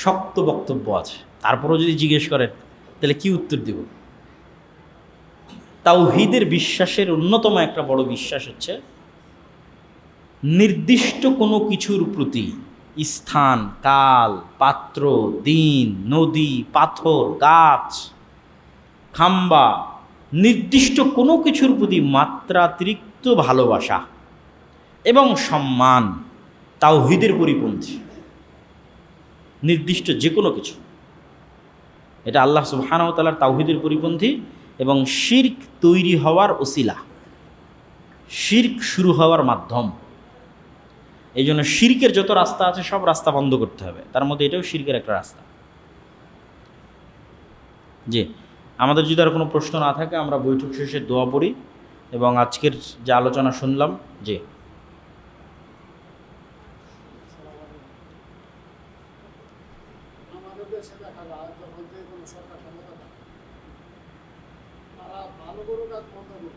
শক্ত বক্তব্য আছে, তারপরেও যদি জিজ্ঞেস করেন তাহলে কি উত্তর দেব? তাওহীদের বিশ্বাসের অন্যতম একটা বড় বিশ্বাস হচ্ছে নির্দিষ্ট কোনো কিছুর প্রতি স্থান, কাল, পাত্র, দিন, নদী, পাথর, গাছ, খাম্বা, নির্দিষ্ট কোনো কিছুর প্রতি মাত্রাতিরিক্ত ভালোবাসা এবং সম্মান তাওহীদের পরিপন্থী। নির্দিষ্ট যে কোনো কিছু, এটা আল্লাহ সুবহানাহু ওয়া তাআলার তাওহীদের পরিপন্থী এবং শিরক তৈরি হওয়ার ওসিলা, শিরক শুরু হওয়ার মাধ্যম। এই জন্য শিরকের যত রাস্তা আছে সব রাস্তা বন্ধ করতে হবে, তার মধ্যে এটাও শিরকের একটা রাস্তা। জি, আমাদের যদি আর কোনো প্রশ্ন না থাকে আমরা বৈঠক শেষে দোয়া পড়ি এবং আজকের যে আলোচনা শুনলাম। জি, আমাদের দেশে দেখা যায় যখন যে কোনো সরকার ক্ষমতা থাকে, তারা ভালো করুক আর মন্দ করুক,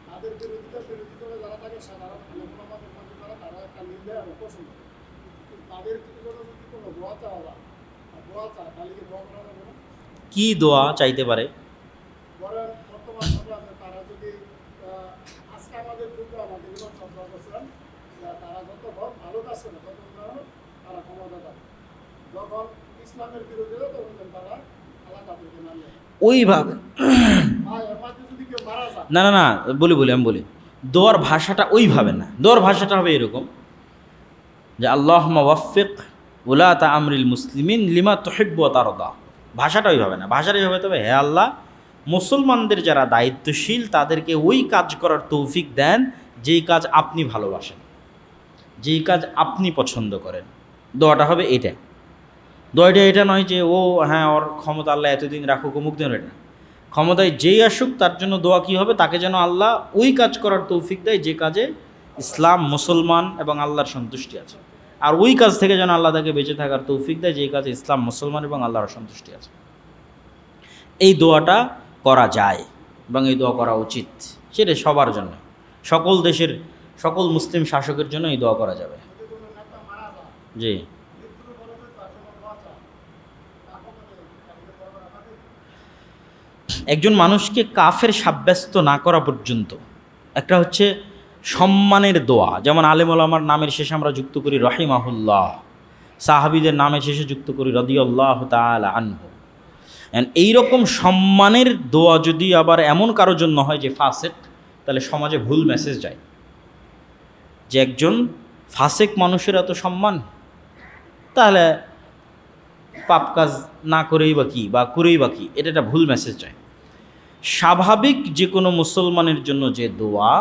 তাদের বিরোধী করে যারা থাকে সাধারণ আমাদের মধ্যে তারা একটা নিন্দা এবং পছন্দ করে। কিন্তু তাদের জন্য যদি কোনো দোয়া চাওয়া যায় আর দোয়া চায়, তাহলে কি দোয়া করা যাবে না? কি দোয়া চাইতে পারে? ধরেন বর্তমান সরকার তারা যদি আজকে আমাদের পূর্বে আমাদের ইমাম সরকার বলছিলেন তারা যতক্ষণ ভালো কাজ করে ততক্ষণ তারা ক্ষমতা থাকে, যখন ইসলামের বিরোধী তখন তারা আলাদা করতে নামে ওইভাবে যদি কেউ মারা যায়। না না না, আমি বলি দোয়ার ভাষাটা ওইভাবে না। দোয়ার ভাষাটা হবে এরকম যে আল্লাহুম্মা ওয়াফফিক উলাতা আমরিল মুসলিমিন লিমা তুহিব্বু ওয়া তারদা। ভাষাটা ওইভাবে না, ভাষাটা এইভাবে, তবে হে আল্লাহ মুসলমানদের যারা দায়িত্বশীল তাদেরকে ওই কাজ করার তৌফিক দেন যেই কাজ আপনি ভালোবাসেন, যেই কাজ আপনি পছন্দ করেন। দোয়াটা হবে এটা। দোয়াটা এটা নয় যে ও হ্যাঁ ওর ক্ষমতা আল্লাহ এতদিন রাখুক অমুক দিন, এটা না। ক্ষমতায় যেই আসুক তার জন্য দোয়া কী হবে, তাকে যেন আল্লাহ ওই কাজ করার তৌফিক দেয় যে কাজে ইসলাম, মুসলমান এবং আল্লাহর সন্তুষ্টি আছে, আর ওই কাজ থেকে যেন আল্লাহ তাকে বেঁচে থাকার তৌফিক দেয় যে কাজে ইসলাম, মুসলমান এবং আল্লাহর সন্তুষ্টি আছে। এই দোয়াটা করা যায় এবং এই দোয়া করা উচিত, সেটা সবার জন্য, সকল দেশের সকল মুসলিম শাসকের জন্য এই দোয়া করা যাবে। যদি কোনো নেতা মারা যায়, জি, মৃত্যুর পরে যদি তার জন্য দোয়া চায়, তারপরে তাকে দোয়া করা হবে। একজন মানুষকে কাফের সাব্যস্ত না করা পর্যন্ত একটা হচ্ছে সম্মানের দোয়া, যেমন আলেম ওলামার নামের শেষে আমরা যুক্ত করি রহিমাহুল্লাহ, সাহাবীদের নামের শেষে যুক্ত করি রাদিয়াল্লাহু তাআলা আনহু। এইরকম সম্মানের দোয়া যদি আবার এমন কারোর জন্য হয় যে ফাসেক, তাহলে সমাজে ভুল মেসেজ যায় যে একজন ফাসেক মানুষের এত সম্মান, তাহলে পাপ কাজ না করেই বা কি, বা করেই বা কি, এটা একটা ভুল মেসেজ যায়। স্বাভাবিক যে কোনো মুসলমানের জন্য যে দোয়া,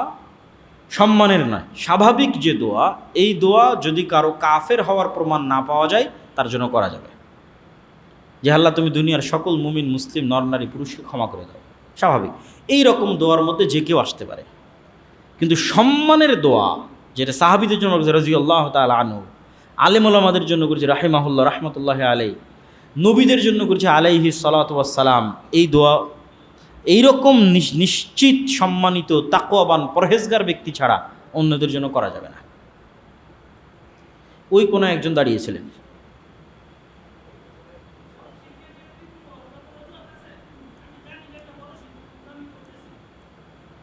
সম্মানের নয়, স্বাভাবিক যে দোয়া, এই দোয়া যদি কারো কাফের হওয়ার প্রমাণ না পাওয়া যায় তার জন্য করা যাবে। যে আল্লাহ তুমি দুনিয়ার সকল মুমিন মুসলিম নর নারী পুরুষকে ক্ষমা করে দাও, স্বাভাবিক। এই রকম দোয়ার মধ্যে যে কেউ আসতে পারে। কিন্তু সম্মানের দোয়া যেটা সাহাবীদের জন্য রাদিয়াল্লাহু তাআলা আনহু, আলেম ওলামাদের জন্য করেছে রাহিমাহুল্লাহ রাহমাতুল্লাহি আলাইহি, নবীদের জন্য করেছে আলাইহিস সালাতু ওয়াস সালাম, এই দোয়া এইরকম নিশ্চিত সম্মানিত তাকওয়াবান পরহেজগার ব্যক্তি ছাড়া অন্যদের জন্য করা যাবে না। ওই কোনো একজন দাঁড়িয়েছিলেন,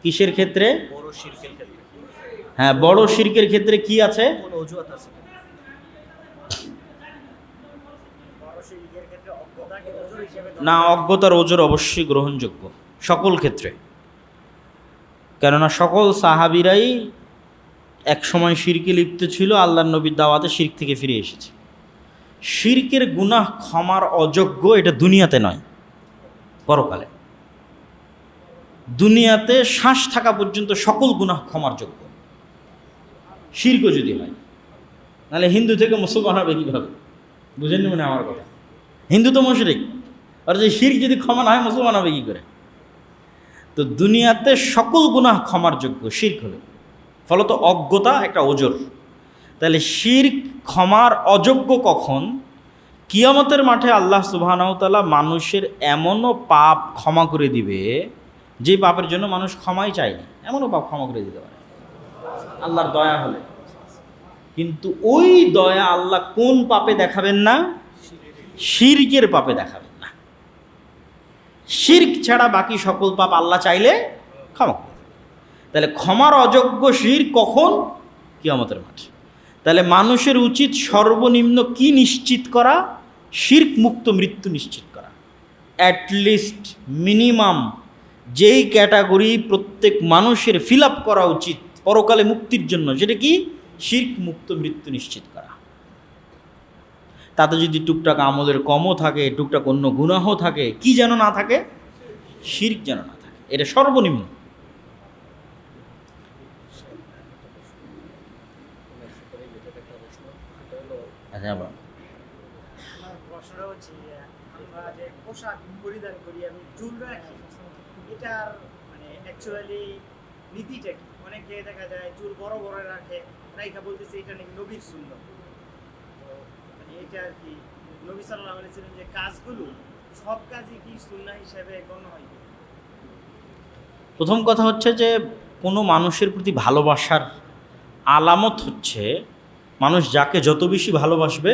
কিসের ক্ষেত্রে? হ্যাঁ, বড় শিরকের ক্ষেত্রে কি আছে? না, অজ্ঞতার ওজর অবশ্যই গ্রহণযোগ্য সকল ক্ষেত্রে, কেননা সকল সাহাবীরাই এক সময় শিরকে লিপ্ত ছিল, আল্লাহর নবীর দাওয়াতে শিরক থেকে ফিরে এসেছে। শিরকের গুনাহ ক্ষমার অযোগ্য, এটা দুনিয়াতে নয়, পরকালে। দুনিয়াতে শ্বাস থাকা পর্যন্ত সকল গুনাহ ক্ষমার যোগ্য, শিরকও যদি হয়। নাহলে হিন্দু থেকে মুসলমান হবে কীভাবে? বুঝেননি মনে আমার কথা? হিন্দু তো মুশরিক, আর যে শিরক যদি ক্ষমা না হয় মুসলমান হবে কী করে? তো তো দুনিয়াতে সকল গুনাহ ক্ষমার যোগ্য, শিরক হলে। ফলত অজ্ঞতা একটা ওজর। তাহলে শিরক ক্ষমার অযোগ্য কখন? কিয়ামতের মাঠে আল্লাহ সুবহানাহু ওয়া তাআলা মানুষের এমনও পাপ ক্ষমা করে দিবে যে পাপের জন্য মানুষ ক্ষমাই চায়নি, এমনও পাপ ক্ষমা করে দিতে পারে আল্লাহর দয়া হলে। কিন্তু ওই দয়া আল্লাহ কোন পাপে দেখাবেন না? শিরকের পাপে দেখাবেন না। শিরক ছাড়া বাকি সকল পাপ আল্লাহ চাইলে ক্ষমা করবেন। তাহলে ক্ষমার অযোগ্য শিরক কখন? কিয়ামতের মাঠে। তাহলে মানুষের উচিত সর্বনিম্ন কি নিশ্চিত করা? শিরক মুক্ত মৃত্যু নিশ্চিত করা। অ্যাটলিস্ট মিনিমাম যেই ক্যাটাগরি প্রত্যেক মানুষের ফিল আপ করা উচিত পরকালে মুক্তির জন্য, সেটা কি? শিরক মুক্ত মৃত্যু নিশ্চিত করা। তাতে যদি টুকটাক আমলের কমও থাকে, টুকটাক অন্য গুনাহ থাকে, কি যেন না থাকে? শিরক যেন না থাকে, এটা সর্বনিম্ন। আচ্ছা, আমার প্রশ্নটা হচ্ছে যে, আমরা যে পোশাক পরিধান করি এবং চুল রাখি, এটার মানে অ্যাকচুয়ালি নীতিটা কি? অনেকে দেখা যায় চুল বড় বড় রাখে, রাইখা বলতেছে এটা নাকি নবীর সুন্নাত। তো মানে এটা আর কি নবী সাল্লাল্লাহু আলাইহি ওয়াসাল্লাম যে কাজগুলো, সব কাজই কি সুন্নাহ হিসেবে গণ্য হয়? প্রথম কথা হচ্ছে যে কোনো মানুষের প্রতি ভালোবাসার আলামত হচ্ছে মানুষ যাকে যত বেশি ভালোবাসবে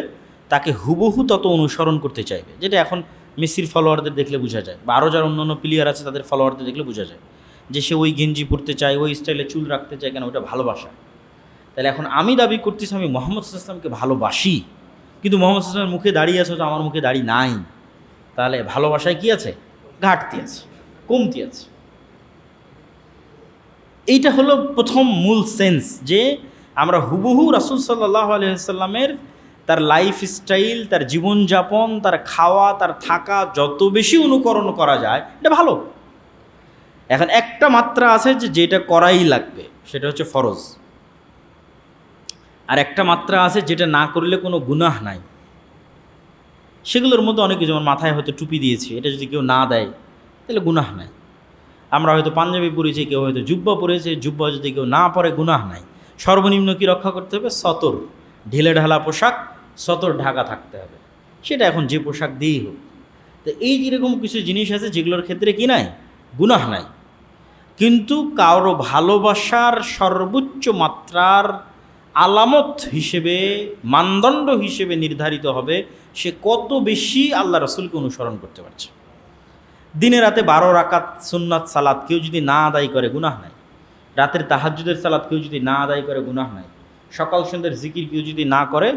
তাকে হুবহু তত অনুসরণ করতে চাইবে। যেটা এখন মেসির ফলোয়ারদের দেখলে বোঝা যায়, বা আরও যারা অন্যান্য প্লেয়ার আছে তাদের ফলোয়ারদের দেখলে বোঝা যায় যে সে ওই গেঞ্জি পরতে চায়, ওই স্টাইলে চুল রাখতে চায়। কেন? ওটা ভালোবাসা। তাহলে এখন আমি দাবি করতেছি আমি মুহাম্মদ সাল্লাল্লাহু আলাইহি ওয়াসাল্লামকে ভালোবাসি, কিন্তু মুহাম্মদ সাল্লাল্লাহু আলাইহি ওয়াসাল্লামের মুখে দাঁড়িয়ে আছে তো আমার মুখে দাড়ি নাই। তাহলে ভালোবাসায় কি আছে? ঘাটতি আছে, কমতি আছে। এইটা হলো প্রথম মূল সেন্স, যে আমরা হুবহু রাসূল সাল্লাল্লাহু আলাইহি ওয়াসাল্লামের তার লাইফ স্টাইল, তার জীবনযাপন, তার খাওয়া, তার থাকা যত বেশি অনুকরণ করা যায় এটা ভালো। এখন একটা মাত্রা আছে যে যেটা করাই লাগবে, সেটা হচ্ছে ফরজ। আর একটা মাত্রা আছে যেটা না করলে কোনো গুনাহ নাই। সেগুলোর মধ্যে অনেকে, যেমন মাথায় হয়তো টুপি দিয়েছে, এটা যদি কেউ না দেয় তাহলে গুনাহ নাই। আমরা হয়তো পাঞ্জাবি পরেছি, কেউ হয়তো জুব্বা পরেছে, জুব্বা যদি কেউ না পরে গুনাহ নাই। সর্বনিম্ন কি রক্ষা করতে হবে? সতর। ঢিলে ঢালা পোশাক, সতর ঢাকা থাকতে হবে, সেটা এখন যে পোশাক দিয়েই হোক। তো এই যেরকম কিছু জিনিস আছে যেগুলোর ক্ষেত্রে কি নাই? গুনাহ নাই। কিন্তু কারো ভালোবাসার সর্বোচ্চ মাত্রার আলামত হিসেবে, মানদণ্ড হিসেবে নির্ধারিত হবে সে কত বেশি আল্লাহ রাসূলকে অনুসরণ করতে পারছে। দিনে রাতে 12 রাকাত সুন্নাত সালাত কেউ যদি না আদায় করে গুনাহ নাই। রাতের তাহাজ্জুদের সালাত কেউ যদি না আদায় করে গুনাহ নাই। সকাল সন্ধ্যার জিকির কেউ যদি না করে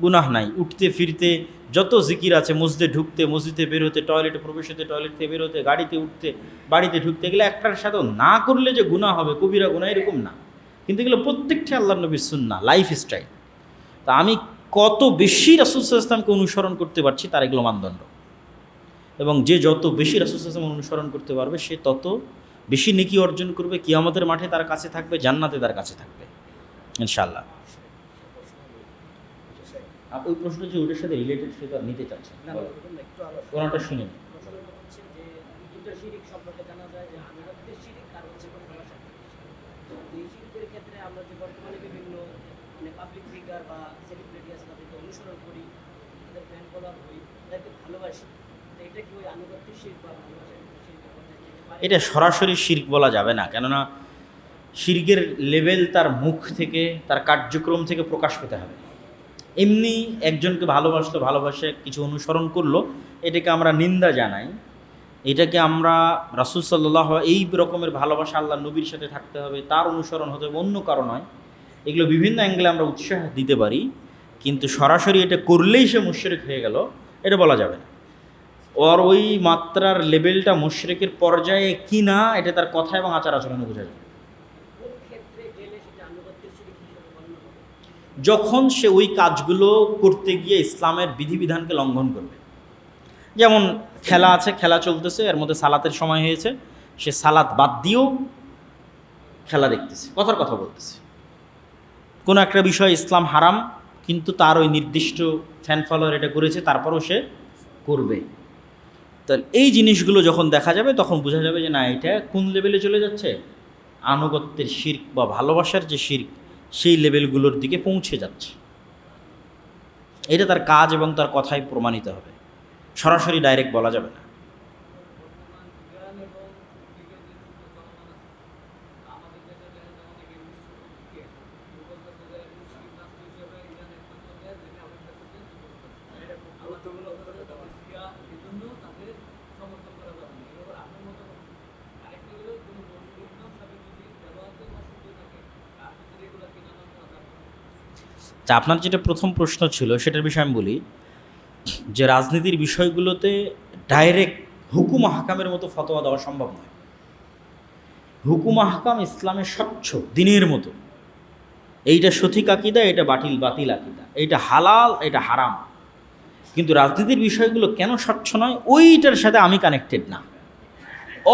গুনাহ নাই। উঠতে ফিরতে যত জিকির আছে, মসজিদে ঢুকতে, মসজিদে বের হতে, টয়লেটে প্রবেশ হতে, টয়লেট থেকে বের হতে, গাড়িতে উঠতে, বাড়িতে ঢুকতে, এগুলো একটার সাথেও না করলে যে গুনাহ হবে, কবিরা গুনাহ, এরকম না। কিন্তু এগুলো প্রত্যেকটা আল্লাহর নবীর সুন্নাহ, লাইফ স্টাইল। তা আমি কত বেশি রাসূল সাল্লাল্লাহু আলাইহি ওয়াসাল্লামকে অনুসরণ করতে পারছি তার এগুলো মানদণ্ড। এবং যে যত বেশি রাসূল সাল্লাল্লাহু আলাইহি ওয়াসাল্লাম অনুসরণ করতে পারবে সে তত বেশি নেকি অর্জন করবে, কিয়ামতের মাঠে তার কাছে থাকবে, জান্নাতে তার কাছে থাকবে ইনশাআল্লাহ। ওই প্রশ্ন যে ওটার সাথে রিলেটেড সেটা নিতে চাচ্ছেন, একটু আলোচনা কোনটা শুনুন। হচ্ছে যে দুটো শিরিক সম্পর্কে জানা যায় যে আনুগত্যের শিরিক আর হচ্ছে ভালোবাসার শিরিক। তো এই শিরিকের ক্ষেত্রে আমরা যে বর্তমানে বিভিন্ন মানে পাবলিক ফিগার বা সেলিব্রিটি আছে তাদেরকে অনুসরণ করি, তাদের ফ্যান ফলোয়ার হই, তাদেরকে ভালোবাসি, তো এটা কি ওই আনুগত্যের শিরিক বা ভালোবাসার শিরিকের মধ্যে যেতে পারে? এটা সরাসরি শিরক বলা যাবে না, কেননা শিরকের লেভেল তার মুখ থেকে, তার কার্যক্রম থেকে প্রকাশ পেতে হবে। এমনি একজনকে ভালোবাসলো, ভালোবাসে কিছু অনুসরণ করলো, এটাকে আমরা নিন্দা জানাই। এটাকে আমরা রাসূল সাল্লাল্লাহু আলাইহি এই রকমের ভালোবাসা আল্লাহ নবীর সাথে থাকতে হবে, তার অনুসরণ হতে হবে, অন্য কারো নয়। এগুলো বিভিন্ন অ্যাঙ্গেলে আমরা উৎসাহ দিতে পারি, কিন্তু সরাসরি এটা করলেই সে মুশরিক হয়ে গেল এটা বলা যাবে না। ওর ওই মাত্রার লেভেলটা মুশরিকের পর্যায়ে কি না, এটা তার কথা এবং আচার আচরণে বোঝা যায়। কোন ক্ষেত্রে গেলে সেটা আনুগত্যের শিরিক হিসেবে গণ্য হবে? যখন সে ওই কাজগুলো করতে গিয়ে ইসলামের বিধিবিধানকে লঙ্ঘন করবে। যেমন খেলা আছে, খেলা চলতেছে, এর মধ্যে সালাতের সময় হয়েছে, সে সালাত বাদ দিয়েও খেলা দেখতেছে, কথার কথা বলতেছে। কোনো একটা বিষয় ইসলাম হারাম, কিন্তু তার ওই নির্দিষ্ট ফ্যান ফলোয়ার এটা করেছে, তারপরও সে করবে। তো এই জিনিসগুলো যখন দেখা যাবে তখন বোঝা যাবে যে না, এটা কোন লেভেলে চলে যাচ্ছে, আনুগত্যের শিরক বা ভালোবাসার যে শিরক সেই লেভেলগুলোর দিকে পৌঁছে যাচ্ছে। এটা তার কাজ এবং তার কথায় প্রমাণিত হবে, সরাসরি ডাইরেক্ট বলা যাবে না। তা আপনার যেটা প্রথম প্রশ্ন ছিল সেটার বিষয়ে আমি বলি যে রাজনীতির বিষয়গুলোতে ডাইরেক্ট হুকুম হাকামের মতো ফতোয়া দেওয়া সম্ভব নয়। হুকুম হাকাম ইসলামের স্বচ্ছ দিনের মতো, এইটা সঠিক আকিদা, এটা বাতিল আকিদা, এইটা হালাল, এটা হারাম। কিন্তু রাজনীতির বিষয়গুলো কেন স্বচ্ছ নয়, ওইটার সাথে আমি কানেক্টেড না,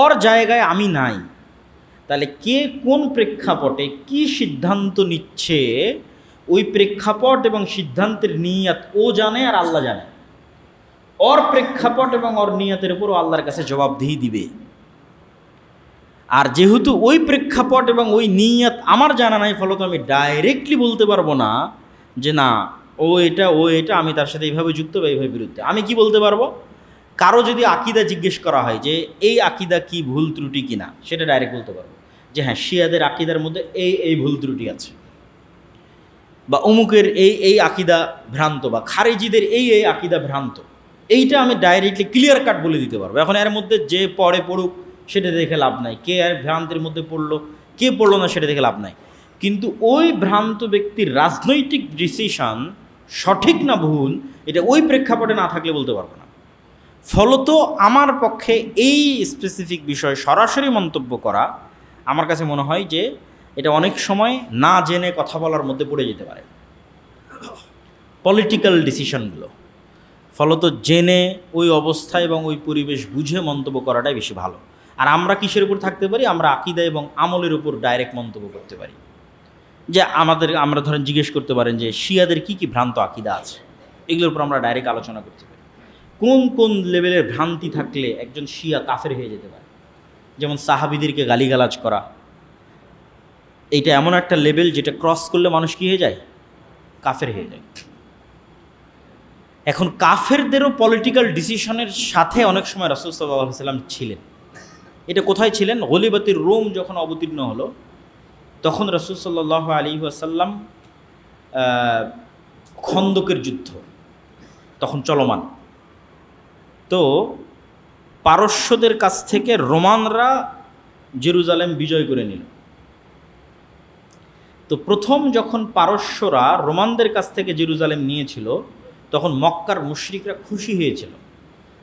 ওর জায়গায় আমি নাই। তাহলে কে কোন প্রেক্ষাপটে কি সিদ্ধান্ত নিচ্ছে, ওই প্রেক্ষাপট এবং সিদ্ধান্তের নিয়াত ও জানে আর আল্লাহ জানে। ওর প্রেক্ষাপট এবং ওর নিয়াতের উপর আল্লাহর কাছে জবাবদিহি দিবে। আর যেহেতু ওই প্রেক্ষাপট এবং ওই নিয়াত আমার জানা নাই, ফলত আমি ডাইরেক্টলি বলতে পারবো না যে না ও এটা আমি তার সাথে এইভাবে যুক্ত বা এইভাবে বিরুদ্ধে। আমি কি বলতে পারবো, কারো যদি আকিদা জিজ্ঞেস করা হয় যে এই আকিদা কি ভুল ত্রুটি কিনা, সেটা ডাইরেক্ট বলতে পারবো যে হ্যাঁ, শিয়াদের আকিদার মধ্যে এই ভুল ত্রুটি আছে, বা অমুকের এই আকিদা ভ্রান্ত, বা খারেজিদের এই আকিদা ভ্রান্ত। এইটা আমি ডাইরেক্টলি ক্লিয়ার কাট বলে দিতে পারবো। এখন এর মধ্যে যে পড়ুক সেটা দেখে লাভ নাই, কে আর ভ্রান্তের মধ্যে পড়লো কে পড়লো না সেটা দেখে লাভ নাই। কিন্তু ওই ভ্রান্ত ব্যক্তির রাজনৈতিক ডিসিশন সঠিক না ভুল, এটা ওই প্রেক্ষাপটে না থাকলে বলতে পারবো না। ফলত আমার পক্ষে এই স্পেসিফিক বিষয়ে সরাসরি মন্তব্য করা আমার কাছে মনে হয় যে এটা অনেক সময় না জেনে কথা বলার মধ্যে পড়ে যেতে পারে, পলিটিক্যাল ডিসিশনগুলো। ফলত জেনে ওই অবস্থা এবং ওই পরিবেশ বুঝে মন্তব্য করাটাই বেশি ভালো। আর আমরা কিসের উপর থাকতে পারি, আমরা আকিদা এবং আমলের উপর ডাইরেক্ট মন্তব্য করতে পারি। যে আমরা ধরেন জিজ্ঞেস করতে পারেন যে শিয়াদের কি কি ভ্রান্ত আকিদা আছে, এগুলোর উপর আমরা ডাইরেক্ট আলোচনা করতে পারি। কোন কোন লেভেলের ভ্রান্তি থাকলে একজন শিয়া কাফের হয়ে যেতে পারে, যেমন সাহাবিদেরকে গালিগালাজ করা, এইটা এমন একটা লেভেল যেটা ক্রস করলে মানুষ কী হয়ে যায়, কাফের হয়ে যায়। এখন কাফেরদেরও পলিটিক্যাল ডিসিশনের সাথে অনেক সময় রাসূল সাল্লাল্লাহু আলাইহি ওয়াসাল্লাম ছিলেন। এটা কোথায় ছিলেন, গলিবাতির রোম যখন অবতীর্ণ হলো তখন রাসূল সাল্লাল্লাহু আলাইহি ওয়াসাল্লাম খন্দকের যুদ্ধ তখন চলমান। তো পারস্যদের কাছ থেকে রোমানরা জেরুজালেম বিজয় করে নিল। তো প্রথম যখন পারস্যরা রোমানদের কাছ থেকে জেরুজালেম নিয়েছিল তখন মক্কার মুশরিকরা খুশি হয়েছিল,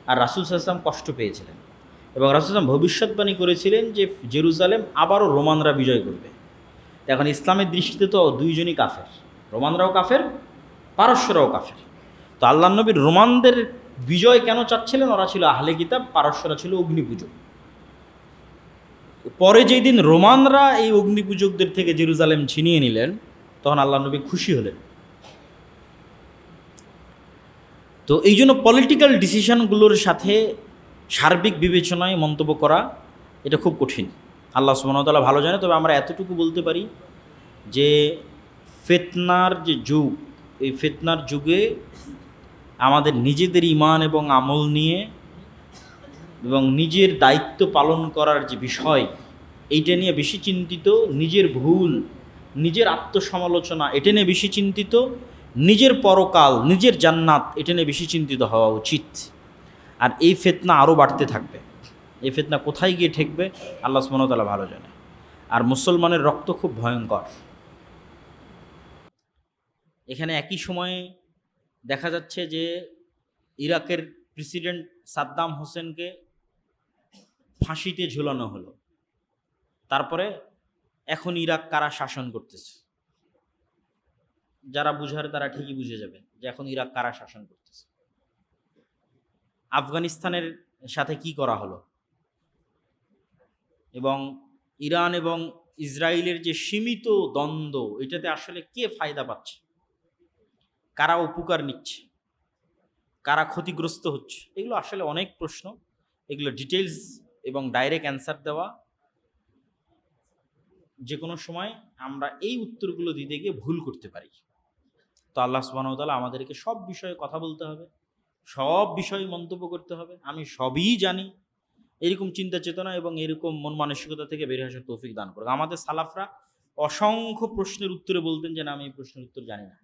আর রাসূল সাল্লাল্লাহু আলাইহি ওয়াসাল্লাম কষ্ট পেয়েছিলেন। এবং রাসূল সাল্লাল্লাহু আলাইহি ওয়াসাল্লাম ভবিষ্যৎবাণী করেছিলেন যে জেরুজালেম আবারও রোমানরা বিজয় করবে। এখন ইসলামের দৃষ্টিতে তো দুইজনই কাফের, রোমানরাও কাফের, পারস্যরাও কাফের। তো আল্লাহর নবী রোমানদের বিজয় কেন চাচ্ছিলেন, ওরা ছিল আহলে কিতাব, পারস্যরা ছিল অগ্নিপূজক। পরে যেই দিন রোমানরা এই অগ্নিপূজকদের থেকে জেরুজালেম ছিনিয়ে নিলেন তখন আল্লাহর নবী খুশি হলেন। তো এই জন্য পলিটিক্যাল ডিসিশনগুলোর সাথে সার্বিক বিবেচনায় মন্তব্য করা এটা খুব কঠিন, আল্লাহ সুবহানাহু ওয়া তাআলা ভালো জানে। তবে আমরা এতটুকু বলতে পারি যে ফিতনার যে যুগ, এই ফিতনার যুগে আমাদের নিজেদের ঈমান এবং আমল নিয়ে এবং নিজের দায়িত্ব পালন করার যে বিষয়, এইটা নিয়ে বেশি চিন্তিত, নিজের ভুল, নিজের আত্মসমালোচনা এটা নিয়ে বেশি চিন্তিত, নিজের পরকাল, নিজের জান্নাত এটা নিয়ে বেশি চিন্তিত হওয়া উচিত। আর এই ফিতনা আরও বাড়তে থাকবে। এই ফিতনা কোথায় গিয়ে ঠেকবে আল্লাহ সুবহানাহু ওয়া তাআলা ভালো জানে। আর মুসলমানের রক্ত খুব ভয়ঙ্কর। এখানে একই সময়ে দেখা যাচ্ছে যে ইরাকের প্রেসিডেন্ট সাদ্দাম হোসেনকে ফাঁসিতে ঝুলানো হলো, তারপরে এখন ইরাক কারা শাসন করতেছে, যারা বুঝার তারা ঠিকই বুঝে যাবে যে এখন ইরাক কারা শাসন করতেছে। আফগানিস্তানের সাথে কি করা হলো, এবং ইরান এবং ইসরায়েলের যে সীমিত দ্বন্দ্ব, এটাতে আসলে কে ফায়দা পাচ্ছে, কারা উপকার নিচ্ছে, কারা ক্ষতিগ্রস্ত হচ্ছে, এগুলো আসলে অনেক প্রশ্ন। এগুলো ডিটেলস এবং ডাইরেক্ট অ্যান্সার দেওয়া, যে কোনো সময় আমরা এই উত্তরগুলো দিতে গিয়ে ভুল করতে পারি। তো আল্লাহ সুবহানাহু ওয়া তাআলা আমাদেরকে সব বিষয়ে কথা বলতে হবে, সব বিষয়ে মন্তব্য করতে হবে, আমি সবই জানি এরকম চিন্তা চেতনা এবং এরকম মন মানসিকতা থেকে বের আসার তৌফিক দান করুক। আমাদের সালাফরা অসংখ্য প্রশ্নের উত্তরে বলতেন যে না, আমি এই প্রশ্নের উত্তর জানি না,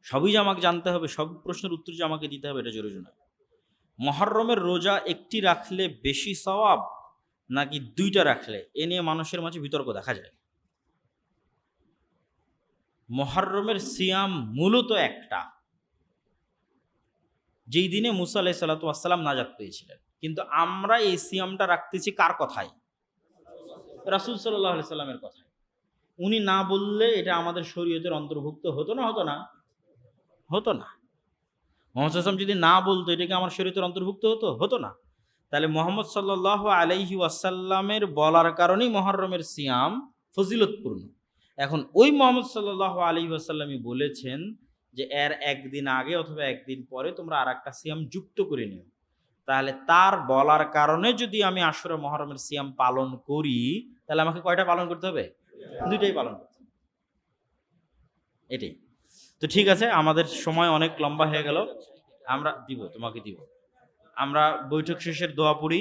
সবই যে আমাকে জানতে হবে, সব প্রশ্নের উত্তর যে আমাকে দিতে হবে, এটা জরুরি নয়। মুহররমের রোজা একটি রাখলে বেশি সওয়াব নাকি দুইটা রাখলে, এ নিয়ে মানুষের মাঝে বিতর্ক দেখা যায়। মুহররমের সিয়াম মূলত একটা, যেই দিনে মুসা আলাইহিস সালাতু ওয়াস সালাম নাজাত পেয়েছিলেন, কিন্তু আমরা এই সিয়ামটা রাখতেছি কার কথায়? রাসূল সাল্লাল্লাহু আলাইহি সাল্লামের কথায়। উনি না বললে এটা আমাদের শরীয়তের অন্তর্ভুক্ত হতো না? হতো না? হতো না। মুহাম্মদ সাল্লাল্লাহু আলাইহি ওয়াসাল্লাম যদি না বলতো, এটা কি আমার শরীয়তের অন্তর্ভুক্ত হতো? হতো না। তাহলে মুহাম্মদ সাল্লাল্লাহু আলাইহি ওয়াসাল্লামের বলার কারণেই মুহররমের সিয়াম ফজিলতপূর্ণ। এখন ওই মুহাম্মদ সাল্লাল্লাহু আলাইহি ওয়াসাল্লামই বলেছেন যে এর একদিন আগে অথবা একদিন পরে তোমরা আরেকটা সিয়াম যুক্ত করে নিও। তাহলে তার বলার কারণে যদি আমি আশুরা মুহররমের সিয়াম পালন করি, তাহলে আমাকে কয়টা পালন করতে হবে? দুইটাই পালন করতে হবে। এটাই তো। ঠিক আছে, আমাদের সময় অনেক লম্বা হয়ে গেল, আমরা তোমাকে দিব। আমরা বৈঠক শেষের দোয়া পড়ি,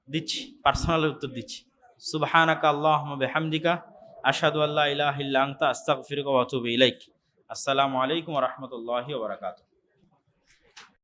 দিচ্ছি, পার্সোনালের উত্তর দিচ্ছি। সুবহানাকা আল্লাহুম্মা বিহামদিকা আশহাদু আল্লা ইলাহা ইল্লা আনতা আস্তাগফিরুকা ওয়া আতুবু ইলাইক। আসসালামু আলাইকুম ওয়া রাহমাতুল্লাহি ওয়া বারাকাতুহু।